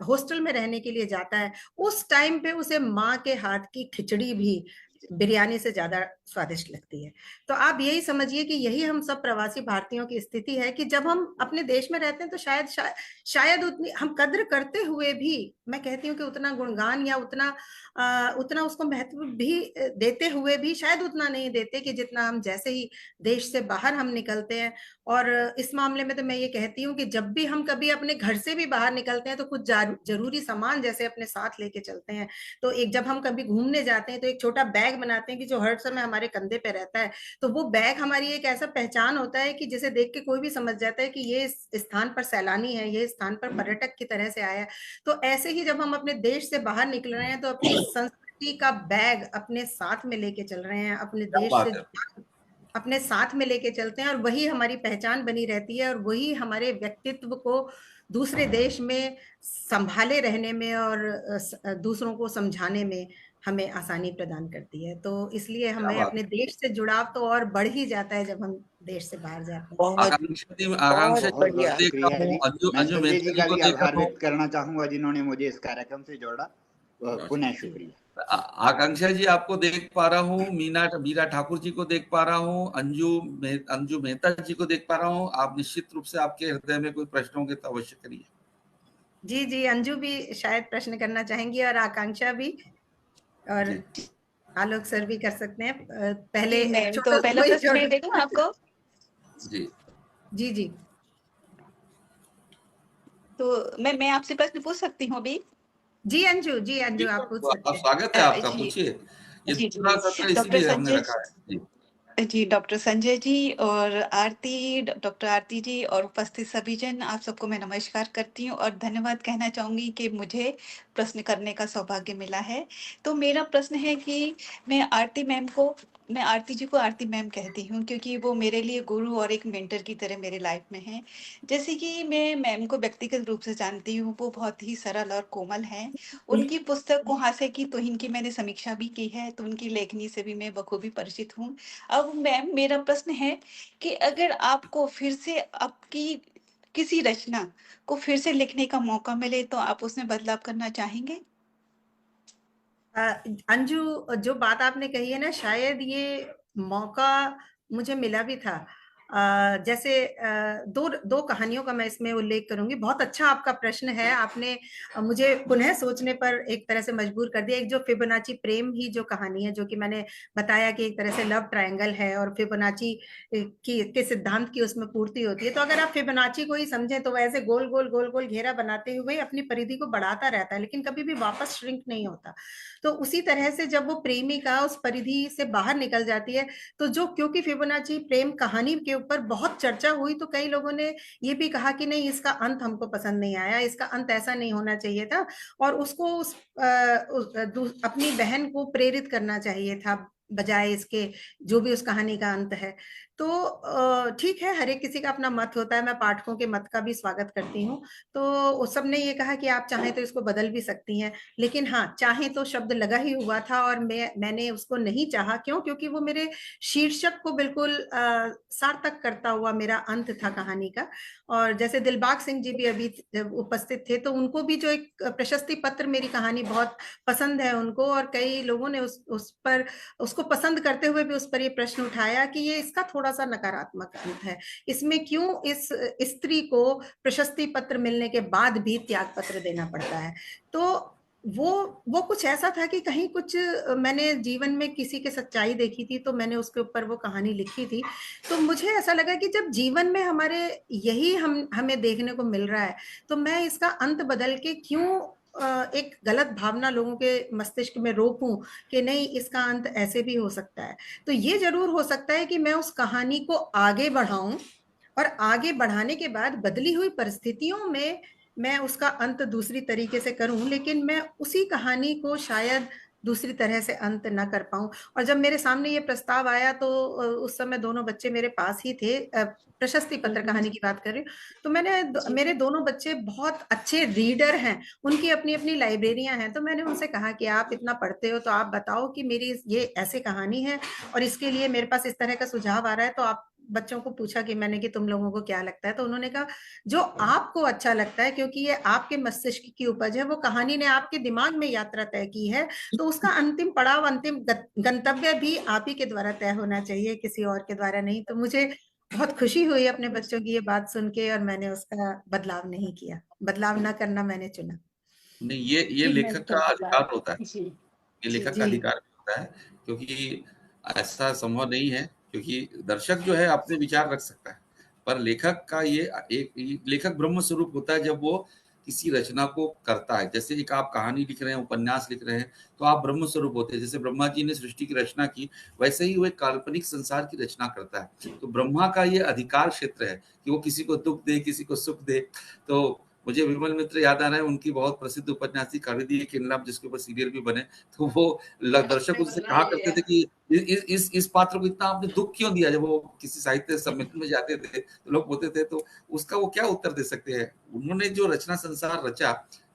हॉस्टल में रहने के लिए जाता है, उस टाइम पे उसे माँ के हाथ की खिचड़ी भी बिरयानी से ज्यादा स्वादिष्ट लगती है। तो आप यही समझिए कि यही हम सब प्रवासी भारतीयों की स्थिति है कि जब हम अपने देश में रहते हैं तो शायद उतनी हम कद्र करते हुए भी, मैं कहती हूँ कि उतना गुणगान या उतना उसको महत्व भी देते हुए भी शायद उतना नहीं देते कि जितना हम जैसे ही देश से बाहर हम निकलते हैं। और इस मामले में तो मैं ये कहती हूँ कि जब भी हम कभी अपने घर से भी बाहर निकलते हैं तो कुछ जरूरी सामान जैसे अपने साथ लेके चलते हैं। तो जब हम कभी घूमने जाते हैं तो एक छोटा बैग बनाते हैं कि जो हर समय हमारे कंधे पे रहता है, तो वो बैग हमारी एक ऐसा पहचान होता है कि जिसे देख के कोई भी समझ जाता है कि ये इस स्थान पर सैलानी है, ये स्थान पर पर्यटक की तरह से आया है। तो ऐसे ही जब हम अपने देश से बाहर निकल रहे हैं तो अपनी संस्कृति का बैग अपने साथ में लेके चल रहे हैं, अपने देश से अपने साथ में लेके चलते हैं, और वही हमारी पहचान बनी रहती है, और वही हमारे व्यक्तित्व को दूसरे देश में संभाले रहने में और दूसरों को समझाने में हमें आसानी प्रदान करती है। तो इसलिए हमें अपने देश से जुड़ाव तो और बढ़ ही जाता है जब हम देश से बाहर जाते हैं। आकांक्षा बहुत बहुत शुक्रिया जी। मैं संजय जी का भी आभार देखा व्यक्त करना चाहूंगा जिन्होंने मुझे इस कार्यक्रम से जोड़ा। पुनः शुक्रिया। आकांक्षा जी आपको देख पा रहा हूँ, मीरा ठाकुर जी को देख पा रहा हूँ, अंजू मेहता जी को देख पा रहा हूँ। आप निश्चित रूप से आपके हृदय में कोई प्रश्न होंगे तो अवश्य करिए। जी जी, अंजू भी शायद प्रश्न करना चाहेंगी और आकांक्षा भी, और आलोक सर भी कर सकते हैं। पहले मैं छोटा तो पहला प्रश्न मैं दे दूं आपको। जी जी जी, तो मैं आपसे प्रश्न पूछ सकती हूँ अभी? जी अंजू आप पूछ सकते हैं। स्वागत है आपका, जी पूछिए। ये जी दूसरा सत्र डॉक्टर इसीलिए हमने संजय रखा है। जी जी, डॉक्टर संजय जी और आरती, डॉक्टर आरती जी और उपस्थित सभी जन, आप सबको मैं नमस्कार करती हूँ और धन्यवाद कहना चाहूंगी कि मुझे प्रश्न करने का सौभाग्य मिला है। तो मेरा प्रश्न है कि मैं आरती जी को आरती मैम कहती हूँ क्योंकि वो मेरे लिए गुरु और एक मेंटर की तरह मेरे लाइफ में है। जैसे कि मैं मैम को व्यक्तिगत रूप से जानती हूँ, वो बहुत ही सरल और कोमल हैं। उनकी पुस्तक कुहासे की तोहिन की मैंने समीक्षा भी की है, तो उनकी लेखनी से भी मैं बखूबी परिचित हूँ। अब मैम मेरा प्रश्न है कि अगर आपको फिर से आपकी किसी रचना को फिर से लिखने का मौका मिले तो आप उसमें बदलाव करना चाहेंगे? अंजू, जो बात आपने कही है ना, शायद ये मौका मुझे मिला भी था। जैसे दो कहानियों का मैं इसमें उल्लेख करूंगी। बहुत अच्छा आपका प्रश्न है, आपने मुझे पुनः सोचने पर एक तरह से मजबूर कर दिया। एक जो फिबोनाची प्रेम ही जो कहानी है, जो कि मैंने बताया कि एक तरह से लव ट्रायंगल है और फिबोनाची के सिद्धांत की उसमें पूर्ति होती है। तो अगर आप फिबोनाची को ही समझें तो वैसे गोल गोल गोल गोल घेरा बनाते हुए अपनी परिधि को बढ़ाता रहता है, लेकिन कभी भी वापस श्रिंक नहीं होता। तो उसी तरह से जब वो प्रेमिका उस परिधि से बाहर निकल जाती है, तो जो, क्योंकि फिबोनाची प्रेम कहानी के ऊपर बहुत चर्चा हुई, तो कई लोगों ने ये भी कहा कि नहीं, इसका अंत हमको पसंद नहीं आया, इसका अंत ऐसा नहीं होना चाहिए था, और उसको अपनी बहन को प्रेरित करना चाहिए था बजाय इसके, जो भी उस कहानी का अंत है। तो ठीक है, हर एक किसी का अपना मत होता है, मैं पाठकों के मत का भी स्वागत करती हूँ। तो उस सब ने ये कहा कि आप चाहें तो इसको बदल भी सकती हैं, लेकिन हाँ, चाहे तो शब्द लगा ही हुआ था और मैंने उसको नहीं चाहा। क्यों? क्योंकि वो मेरे शीर्षक को बिल्कुल सार्थक करता हुआ मेरा अंत था कहानी का। और जैसे दिलबाग सिंह जी भी अभी जब उपस्थित थे, तो उनको भी जो एक प्रशस्ति पत्र, मेरी कहानी बहुत पसंद है उनको, और कई लोगों ने उस पर, उसको पसंद करते हुए भी उस पर ये प्रश्न उठाया कि ये इसका थोड़ा सा नकारात्मक अंत है, इसमें क्यों इस स्त्री को प्रशस्ति पत्र मिलने के बाद भी त्याग पत्र देना पड़ता है। तो वो कुछ ऐसा था कि कहीं कुछ मैंने जीवन में किसी की सच्चाई देखी थी, तो मैंने उसके ऊपर वो कहानी लिखी थी। तो मुझे ऐसा लगा कि जब जीवन में हमारे यही हमें देखने को मिल रहा है, तो मैं इसका अंत बदल के क्यों एक गलत भावना लोगों के मस्तिष्क में रोपूं कि नहीं, इसका अंत ऐसे भी हो सकता है। तो ये जरूर हो सकता है कि मैं उस कहानी को आगे बढ़ाऊं, और आगे बढ़ाने के बाद बदली हुई परिस्थितियों में मैं उसका अंत दूसरी तरीके से करूं, लेकिन मैं उसी कहानी को शायद दूसरी तरह से अंत ना कर पाऊं। और जब मेरे सामने ये प्रस्ताव आया, तो उस समय दोनों बच्चे मेरे पास ही थे, प्रशस्ति पत्र कहानी की बात कर रही हूँ, तो मेरे दोनों बच्चे बहुत अच्छे रीडर हैं, उनकी अपनी अपनी लाइब्रेरियां हैं। तो मैंने उनसे कहा कि आप इतना पढ़ते हो, तो आप बताओ कि मेरी ये ऐसे कहानी है और इसके लिए मेरे पास इस तरह का सुझाव आ रहा है। तो आप बच्चों को पूछा कि मैंने कि तुम लोगों को क्या लगता है, तो उन्होंने कहा जो आपको अच्छा लगता है, क्योंकि ये आपके मस्तिष्क की उपज है, वो कहानी ने आपके दिमाग में यात्रा तय की है, तो उसका अंतिम पड़ाव, अंतिम गंतव्य भी आप ही के द्वारा तय होना चाहिए, किसी और के द्वारा नहीं। तो मुझे बहुत खुशी हुई अपने बच्चों की ये बात सुन के, और मैंने उसका बदलाव नहीं किया, बदलाव न करना मैंने चुना। नहीं, ये लेखक का अधिकार होता है, जी ये जी लेखक का जी अधिकार भी होता है, क्योंकि ऐसा संभव नहीं है, क्योंकि दर्शक जो है अपने विचार रख सकता है, पर लेखक का ये लेखक ब्रह्म स्वरूप होता है जब वो किसी रचना को करता है। जैसे एक आप कहानी लिख रहे हैं, उपन्यास लिख रहे हैं, तो आप ब्रह्म स्वरूप होते हैं। जैसे ब्रह्मा जी ने सृष्टि की रचना की, वैसे ही वो एक काल्पनिक संसार की रचना करता है। तो ब्रह्मा का ये अधिकार क्षेत्र है कि वो किसी को दुख दे, किसी को सुख दे। तो मुझे विमल मित्र याद आ रहा है, उनकी बहुत प्रसिद्ध उपन्यासी कविदी किनलम, जिसके ऊपर सीरियल भी बने। तो वो दर्शक उनसे कहा करते थे कि इस पात्र को इतना आपने दुख क्यों दिया। जब वो किसी साहित्य सम्मेलन में जाते थे तो लोग बोलते थे, तो उसका वो क्या उत्तर दे सकते हैं। उन्होंने जो रचना संसार रचा,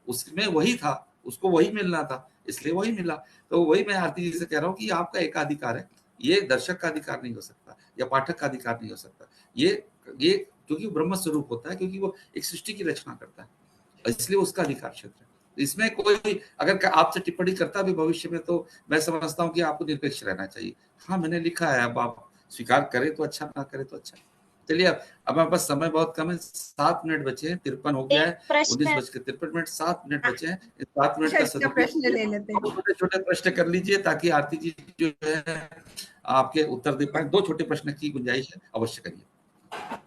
उसमें वही था, उसको वही मिलना था, इसलिए वही मिला। तो वही मैं आरती जी से कह रहा हूँ कि आपका एकाधिकार है, ये दर्शक का अधिकार नहीं हो सकता, या पाठक का अधिकार नहीं हो सकता। ये क्योंकि ब्रह्म स्वरूप होता है, क्योंकि वो एक सृष्टि की रचना करता है, इसलिए उसका अधिकार क्षेत्र है। इसमें कोई अगर आपसे टिप्पणी करता भी भविष्य में तो मैं समझता हूँ कि आपको निरपेक्ष रहना चाहिए। हाँ, मैंने लिखा है, अब आप स्वीकार करें तो अच्छा, ना करें तो अच्छा। चलिए, अब हमारे पास समय बहुत कम है, 7 मिनट बचे हैं, 53 हो गया है, 19:53, 7 मिनट बचे हैं। इस 7 मिनट का अच्छा, प्रश्न ले लेते हैं। छोटे-छोटे प्रश्न कर लीजिए ताकि आरती जी जो है आपके उत्तर दे पाए। 2 छोटे प्रश्न की गुंजाइश है, अवश्य करिए।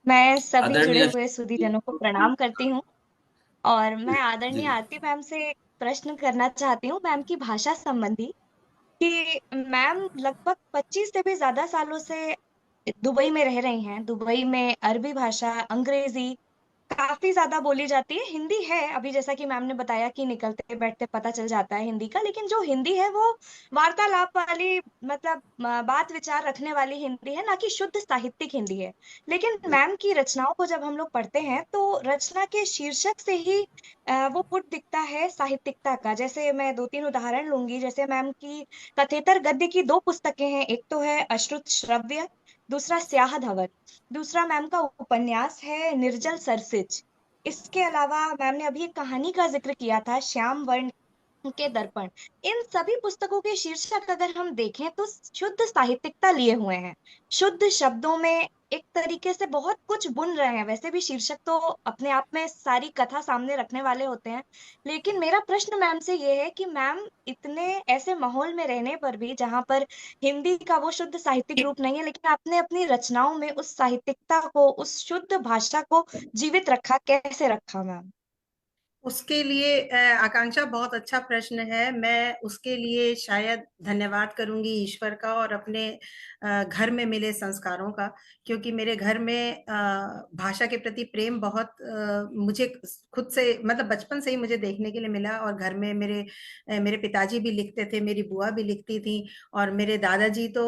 मैं सभी जुड़े आदरणीय हुए सुधीजनों को प्रणाम करती हूँ और मैं आदरणीय जी, आरती मैम से एक प्रश्न करना चाहती हूँ मैम की भाषा संबंधी कि मैम लगभग 25 से भी ज्यादा सालों से दुबई में रह रही हैं। दुबई में अरबी भाषा, अंग्रेजी काफी ज्यादा बोली जाती है। हिंदी है, अभी जैसा कि मैम ने बताया कि निकलते बैठते पता चल जाता है हिंदी का, लेकिन जो हिंदी है वो वार्तालाप वाली, मतलब बात विचार रखने वाली हिंदी है, ना कि शुद्ध साहित्यिक हिंदी है। लेकिन मैम की रचनाओं को जब हम लोग पढ़ते हैं तो रचना के शीर्षक से ही वो पुट दिखता है साहित्यिकता का। जैसे मैं 2-3 उदाहरण लूंगी। जैसे मैम की कथेतर गद्य की 2 पुस्तकें हैं, एक तो है अश्रुत श्रव्य, दूसरा स्याह धवल, दूसरा मैम का उपन्यास है निर्जल सरसिज। इसके अलावा मैम ने अभी एक कहानी का जिक्र किया था, श्याम वर्ण के दर्पण। इन सभी पुस्तकों के शीर्षक अगर हम देखें तो शुद्ध साहित्यिकता लिए हुए हैं, शुद्ध शब्दों में एक तरीके से बहुत कुछ बुन रहे हैं। वैसे भी शीर्षक तो अपने आप में सारी कथा सामने रखने वाले होते हैं, लेकिन मेरा प्रश्न मैम से ये है कि मैम इतने ऐसे माहौल में रहने पर भी जहां पर हिंदी का वो शुद्ध साहित्यिक रूप नहीं है, लेकिन आपने अपनी रचनाओं में उस साहित्यिकता को, उस शुद्ध भाषा को जीवित रखा, कैसे रखा मैम? उसके लिए आकांक्षा, बहुत अच्छा प्रश्न है। मैं उसके लिए शायद धन्यवाद करूंगी ईश्वर का और अपने घर में मिले संस्कारों का, क्योंकि मेरे घर में भाषा के प्रति प्रेम बहुत मुझे खुद से, मतलब बचपन से ही मुझे देखने के लिए मिला। और घर में मेरे पिताजी भी लिखते थे, मेरी बुआ भी लिखती थी, और मेरे दादाजी तो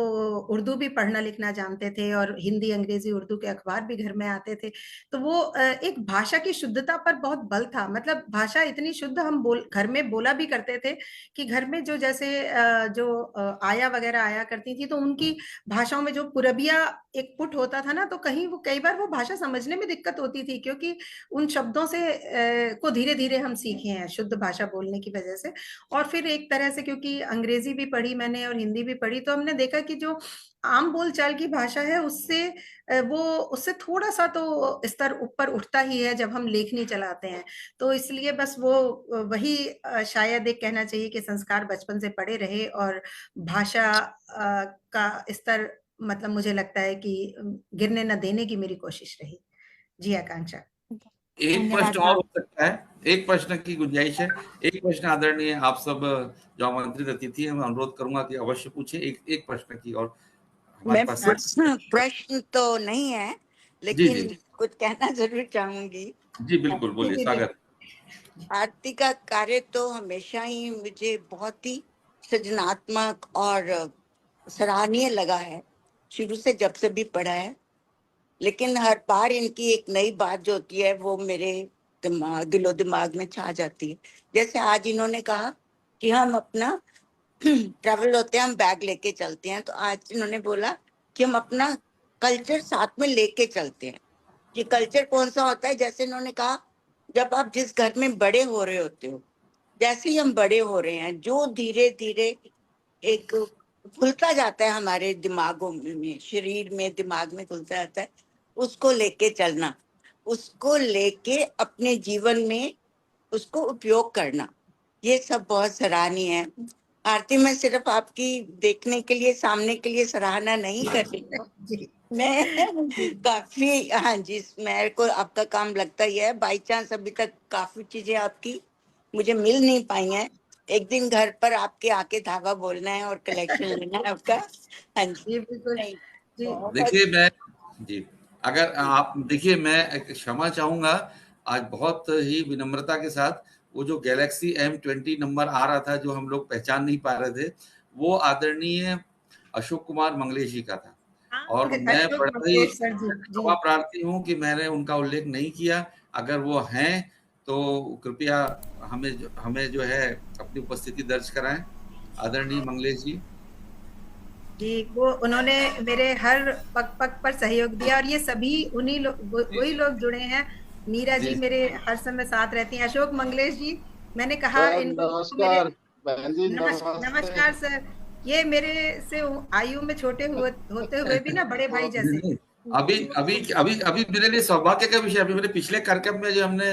उर्दू भी पढ़ना लिखना जानते थे, और हिंदी, अंग्रेजी, उर्दू के अखबार भी घर में आते थे। तो वो एक भाषा की शुद्धता पर बहुत बल था। मतलब भाषा इतनी शुद्ध, हम घर में बोला भी करते थे कि घर में जो जैसे आया वगैरह आया करती थी, तो उनकी भाषाओं में जो पुरबिया एक पुट होता था ना, तो कहीं वो कई बार वो भाषा समझने में दिक्कत होती थी, क्योंकि उन शब्दों से को धीरे धीरे हम सीखे हैं शुद्ध भाषा बोलने की वजह से। और फिर एक तरह से क्योंकि अंग्रेजी भी पढ़ी मैंने और हिंदी भी पढ़ी, तो हमने देखा कि जो आम बोलचाल की भाषा है उससे वो उससे थोड़ा सा तो स्तर ऊपर उठता ही है जब हम लेखनी चलाते हैं। तो इसलिए बस वो वही शायद एक कहना चाहिए कि संस्कार बचपन से पड़े रहे, और भाषा का स्तर, मतलब मुझे लगता है कि गिरने न देने की मेरी कोशिश रही। जी आकांक्षा। एक धन्यवाद प्रश्न और मैम। हो सकता है, एक प्रश्न की गुंजाइश है। एक प्रश्न आदरणीय आप सब जो आमंत्रित अतिथि हैं, मैं अनुरोध करूंगा कि अवश्य पूछे। एक प्रश्न की और हमारे मैं पास प्रश्न तो नहीं है, जी लेकिन जी कुछ कहना जरूर चाहूंगी। जी, बिल्कुल बोलिए, स्वागत। आरती का कार्य तो हमेशा ही मुझे बहुत ही सृजनात्मक और सराहनीय लगा है, शुरू से जब से भी पढ़ा है। लेकिन हर बार इनकी एक नई बात जो होती है वो मेरे दिलो दिमाग में छा जाती है। जैसे आज इन्होंने कहा कि हम अपना ट्रैवल होते हैं, हम बैग लेके चलते हैं, तो आज इन्होंने बोला कि हम अपना कल्चर साथ में लेके चलते हैं। ये कल्चर कौन सा होता है? जैसे इन्होंने कहा, जब आप जिस घर में बड़े हो रहे होते हो, जैसे ही हम बड़े हो रहे हैं, जो धीरे धीरे एक खुलता जाता है हमारे दिमागों में, शरीर में, दिमाग में खुलता जाता है, उसको लेके चलना, उसको लेके अपने जीवन में उसको उपयोग करना, ये सब बहुत सराहनीय है। आरती, मैं सिर्फ आपकी देखने के लिए, सामने के लिए सराहना नहीं कर रही हूँ, मैं काफी, हाँ जी, मेरे को आपका काम लगता ही है। बाई चांस अभी तक काफी चीजें आपकी मुझे मिल नहीं पाई हैं। एक दिन घर पर आपके आके धावा बोलना है और कलेक्शन लेना है आपका। हाँ जी, बिल्कुल जी। देखिए मैं जी, अगर आप देखिए, मैं क्षमा चाहूंगा, आज बहुत ही विनम्रता के साथ वो जो गैलेक्सी M20 नंबर आ रहा था जो हम लोग पहचान नहीं पा रहे थे, वो आदरणीय अशोक कुमार मंगलेश जी का था। और मैं अशोक बड़ा ही मंगलेश सर जी। क्षमा प्रार्थी हूँ कि मैंने उनका उल्लेख नहीं किया। अगर वो हैं तो कृपया हमें जो है अपनी उपस्थिति दर्ज कराएं, आदरणीय मंगलेश जी। जी, वो उन्होंने मेरे हर पग पग पर सहयोग दिया, और ये सभी वही लोग जुड़े हैं। मीरा जी मेरे हर समय साथ रहती हैं। अशोक मंगलेश जी, मैंने कहा सर इनको मेरे नमस्कार। बहन जी नमस्ते। नमस्कार सर। ये मेरे से आयु में छोटे होते हुए भी ना बड़े भाई जैसे। नहीं, अभी अभी अभी अभी मेरे लिए सौभाग्य का विषय, अभी मेरे पिछले कार्यक्रम में जो हमने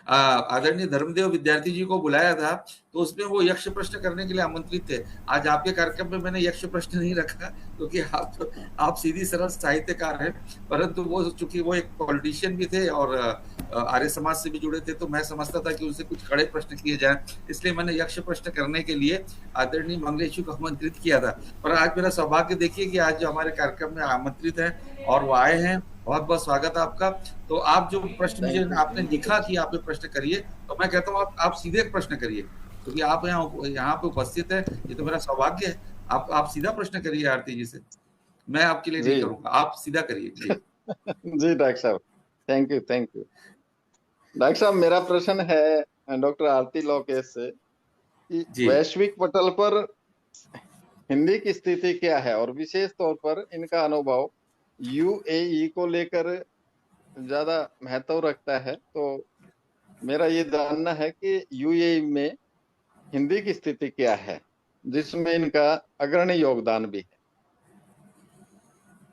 आदरणीय धर्मदेव विद्यार्थी जी को बुलाया था, तो उसमें वो यक्ष प्रश्न करने के लिए आमंत्रित थे। आज आपके कार्यक्रम में मैंने यक्ष प्रश्न नहीं रखा, क्योंकि आप सीधी सरल साहित्यकार हैं, परंतु वो चूंकि वो एक पॉलिटिशियन भी थे और आर्य समाज से भी जुड़े थे, तो मैं समझता था कि उनसे कुछ कड़े प्रश्न किए जाएं, इसलिए मैंने यक्ष प्रश्न करने के लिए आदरणीय मंगलेश जी को आमंत्रित किया था। पर आज मेरा सौभाग्य देखिए कि आज जो हमारे कार्यक्रम में आमंत्रित है और वो आए हैं, बहुत बहुत स्वागत है आपका। तो आप जो प्रश्न मुझे आपने लिखा कि आप ये प्रश्न करिए, तो मैं कहता हूँ आप सीधे प्रश्न करिए, क्योंकि आप यहाँ पे उपस्थित है, ये तो मेरा सौभाग्य है। आप सीधा प्रश्न करिए आरती जी से, मैं आपके लिए नहीं करूंगा, आप सीधा करिए जी। जी डॉक्टर साहब, thank you thank you. Doctor साहब, मेरा प्रश्न है डॉक्टर आरती लोकेश से कि वैश्विक पटल पर हिंदी की स्थिति क्या है और विशेष तौर पर इनका अनुभव यूएई को लेकर ज्यादा महत्व रखता है। तो मेरा ये जानना है कि यूएई में हिंदी की स्थिति क्या है, जिसमें इनका अग्रणी योगदान भी है।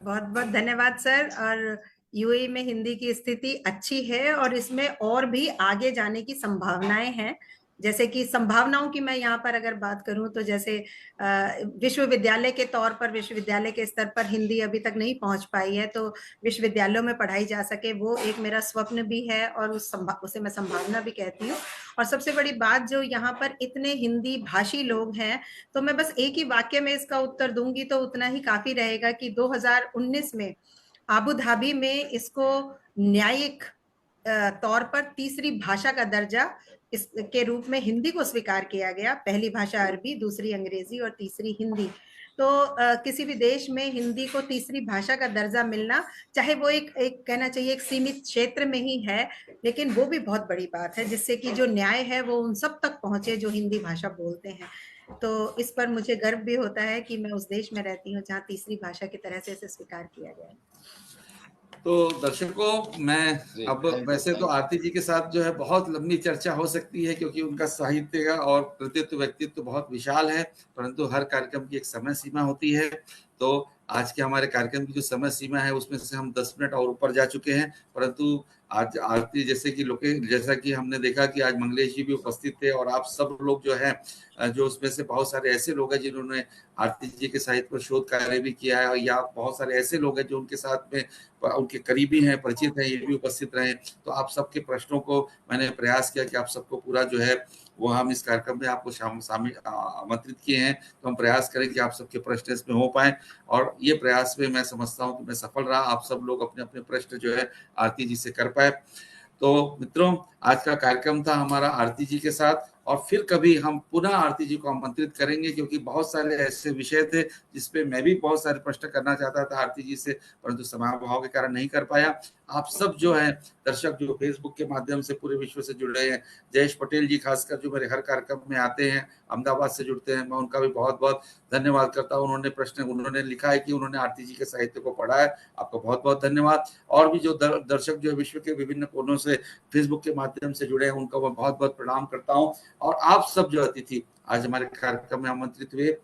बहुत बहुत धन्यवाद सर। और यूएई में हिंदी की स्थिति अच्छी है और इसमें और भी आगे जाने की संभावनाएं हैं। जैसे कि संभावनाओं की मैं यहाँ पर अगर बात करूं तो जैसे विश्वविद्यालय के तौर पर, विश्वविद्यालय के स्तर पर हिंदी अभी तक नहीं पहुंच पाई है, तो विश्वविद्यालयों में पढ़ाई जा सके, वो एक मेरा स्वप्न भी है और उसे मैं संभावना भी कहती हूँ। और सबसे बड़ी बात, जो यहाँ पर इतने हिंदी भाषी लोग हैं, तो मैं बस एक ही वाक्य में इसका उत्तर दूंगी तो उतना ही काफी रहेगा कि 2019 में आबू धाबी में इसको न्यायिक तौर पर तीसरी भाषा का दर्जा इसके रूप में हिंदी को स्वीकार किया गया। पहली भाषा अरबी, दूसरी अंग्रेजी और तीसरी हिंदी। तो किसी भी देश में हिंदी को तीसरी भाषा का दर्जा मिलना, चाहे वो एक कहना चाहिए एक सीमित क्षेत्र में ही है, लेकिन वो भी बहुत बड़ी बात है, जिससे कि जो न्याय है वो उन सब तक पहुंचे जो हिंदी भाषा बोलते हैं। तो इस पर मुझे गर्व भी होता है कि मैं उस देश में रहती हूँ जहाँ तीसरी भाषा की तरह से इसे स्वीकार किया गया है। तो दर्शकों, मैं अब वैसे तो आरती जी के साथ जो है बहुत लंबी चर्चा हो सकती है, क्योंकि उनका साहित्य का और कृतित्व व्यक्तित्व बहुत विशाल है, परंतु हर कार्यक्रम की एक समय सीमा होती है। तो आज के हमारे कार्यक्रम की जो समय सीमा है उसमें से हम 10 मिनट और ऊपर जा चुके हैं, परंतु आज आरती जैसा कि हमने देखा कि आज मंगलेश जी भी उपस्थित थे और आप सब लोग जो है, जो उसमें से बहुत सारे ऐसे लोग हैं जिन्होंने आरती जी के साहित्य पर शोध कार्य भी किया है, या बहुत सारे ऐसे लोग हैं जो उनके साथ में उनके करीबी हैं, परिचित हैं, ये भी उपस्थित रहे। तो आप सबके प्रश्नों को मैंने प्रयास किया कि आप सबको पूरा जो है वो हम इस कार्यक्रम में आपको शामिल आमंत्रित किए हैं, तो हम प्रयास करें कि आप सबके प्रश्न इसमें हो पाए। और ये प्रयास में मैं समझता हूँ कि मैं सफल रहा, आप सब लोग अपने अपने प्रश्न जो है आरती जी से कर पाए। तो मित्रों, आज का कार्यक्रम था हमारा आरती जी के साथ, और फिर कभी हम पुनः आरती जी को आमंत्रित करेंगे, क्योंकि बहुत सारे ऐसे विषय थे जिसपे मैं भी बहुत सारे प्रश्न करना चाहता था आरती जी से, परंतु समयाभाव के कारण नहीं कर पाया। आप सब जो है दर्शक जो फेसबुक के माध्यम से पूरे विश्व से जुड़ रहे हैं, जयेश पटेल जी खासकर जो मेरे हर कार्यक्रम में आते हैं, अहमदाबाद से जुड़ते हैं, मैं उनका भी बहुत बहुत धन्यवाद करता हूँ। उन्होंने लिखा है कि उन्होंने आरती जी के साहित्य को पढ़ा है, आपका बहुत बहुत धन्यवाद। और भी जो दर्शक जो विश्व के विभिन्न कोनों से फेसबुक के माध्यम से जुड़े हैं, उनका मैं बहुत बहुत प्रणाम करता हूँ। और आप सब जो अतिथि आज हमारे कार्यक्रम में आमंत्रित हुए,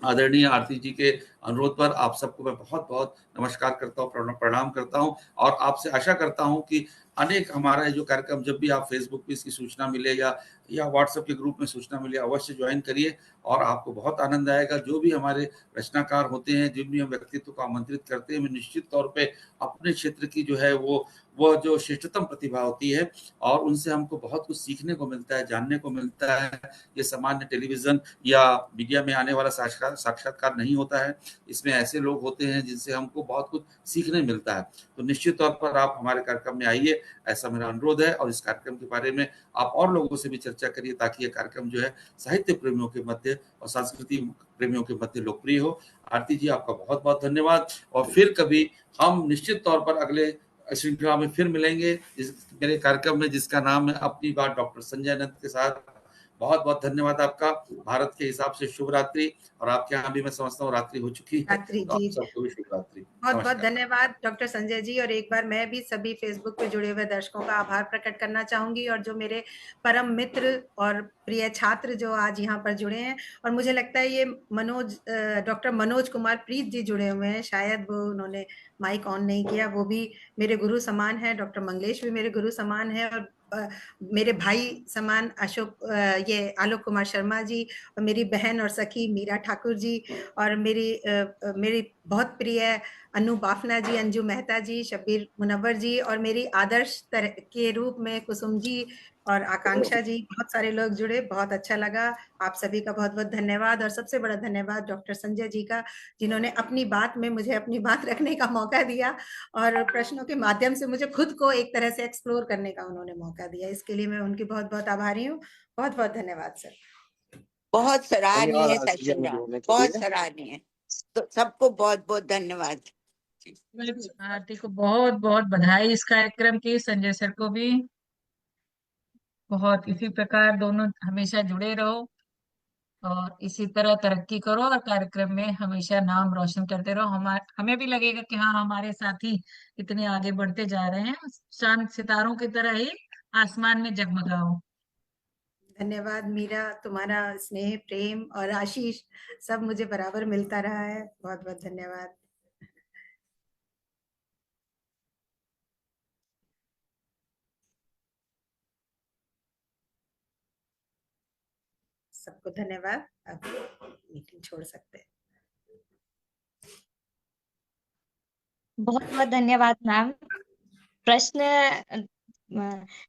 आदरणीय आरती जी के अनुरोध पर आप सबको मैं बहुत बहुत नमस्कार करता हूँ, प्रणाम करता हूँ, और आपसे आशा करता हूँ कि अनेक हमारा जो कार्यक्रम जब भी आप फेसबुक पे इसकी सूचना मिले या व्हाट्सएप के ग्रुप में सूचना मिले, अवश्य ज्वाइन करिए और आपको बहुत आनंद आएगा। जो भी हमारे रचनाकार होते हैं, जिन भी हम व्यक्तित्व को आमंत्रित करते हैं, मैं निश्चित तौर पे अपने क्षेत्र की जो है वो जो श्रेष्ठतम प्रतिभा होती है, और उनसे हमको बहुत कुछ सीखने को मिलता है, जानने को मिलता है। ये सामान्य टेलीविजन या मीडिया में आने वाला साक्षात्कार नहीं होता है, इसमें ऐसे लोग होते हैं जिनसे हमको बहुत कुछ सीखने मिलता है। तो निश्चित तौर पर आप हमारे कार्यक्रम में आइए, ऐसा मेरा अनुरोध है। और इस कार्यक्रम के बारे में आप और लोगों से भी चर्चा करिए, ताकि ये कार्यक्रम जो है साहित्य प्रेमियों के मध्य और संस्कृति प्रेमियों के मध्य लोकप्रिय हो। आरती जी, आपका बहुत बहुत धन्यवाद। और फिर कभी हम निश्चित तौर पर अगले श्रृंखला में फिर मिलेंगे मेरे कार्यक्रम में, जिसका नाम है अपनी बात डॉक्टर संजय नंद के साथ। बहुत बहुत धन्यवाद आपका। भारत के हिसाब से शुभ रात्रि, और आपके यहाँ भी मैं समझता हूँ रात्रि हो चुकी है, रात्रि तो आप जी। सबको भी शुभ रात्रि। बहुत बहुत नमस्कार। धन्यवाद डॉक्टर संजय जी, और एक बार मैं भी सभी फेसबुक पे जुड़े हुए दर्शकों का आभार प्रकट करना चाहूंगी, और जो मेरे परम मित्र और प्रिय छात्र जो आज यहाँ पर जुड़े हैं, और मुझे लगता है ये डॉक्टर मनोज कुमार प्रीत जी जुड़े हुए हैं, शायद वो उन्होंने माइक ऑन नहीं किया, वो भी मेरे गुरु समान है। डॉक्टर मंगलेश भी मेरे गुरु समान है, और मेरे भाई समान ये आलोक कुमार शर्मा जी, और मेरी बहन और सखी मीरा ठाकुर जी, और मेरी बहुत प्रिय अनु बाफना जी, अंजू मेहता जी, शब्बीर मुनव्वर जी, और मेरी आदर्श के रूप में कुसुम जी और आकांक्षा जी, बहुत सारे लोग जुड़े, बहुत अच्छा लगा। आप सभी का बहुत बहुत धन्यवाद, और सबसे बड़ा धन्यवाद डॉक्टर संजय जी का, जिन्होंने अपनी बात में मुझे अपनी बात रखने का मौका दिया, और प्रश्नों के माध्यम से मुझे खुद को एक तरह से एक्सप्लोर करने का उन्होंने मौका दिया। इसके लिए मैं उनकी बहुत बहुत आभारी हूँ। बहुत बहुत धन्यवाद सर। बहुत सराहनीय सेशन रहा, बहुत लिए। सराहनीय। तो सबको बहुत बहुत धन्यवाद। आरती को बहुत बहुत बधाई इस कार्यक्रम की, संजय सर को भी बहुत। इसी प्रकार दोनों हमेशा जुड़े रहो और इसी तरह तरक्की करो, और कार्यक्रम में हमेशा नाम रोशन करते रहो। हमें भी लगेगा कि हाँ, हमारे साथी इतने आगे बढ़ते जा रहे हैं, चांद सितारों की तरह ही आसमान में जगमगाओ। धन्यवाद मीरा, तुम्हारा स्नेह, प्रेम और आशीष सब मुझे बराबर मिलता रहा है। बहुत बहुत धन्यवाद। सबको धन्यवाद। अब मीटिंग छोड़ सकते हैं। बहुत बहुत धन्यवाद मैम।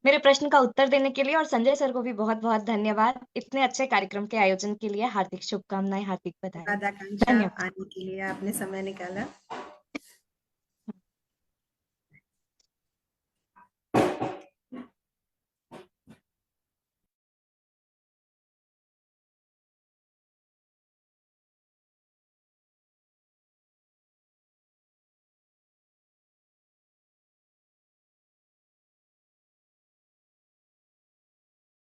मेरे प्रश्न का उत्तर देने के लिए, और संजय सर को भी बहुत बहुत धन्यवाद। इतने अच्छे कार्यक्रम के आयोजन के लिए हार्दिक शुभकामनाएं, हार्दिक बधाई। आकांक्षा धन्यवाद। आने के लिए आपने समय निकाला।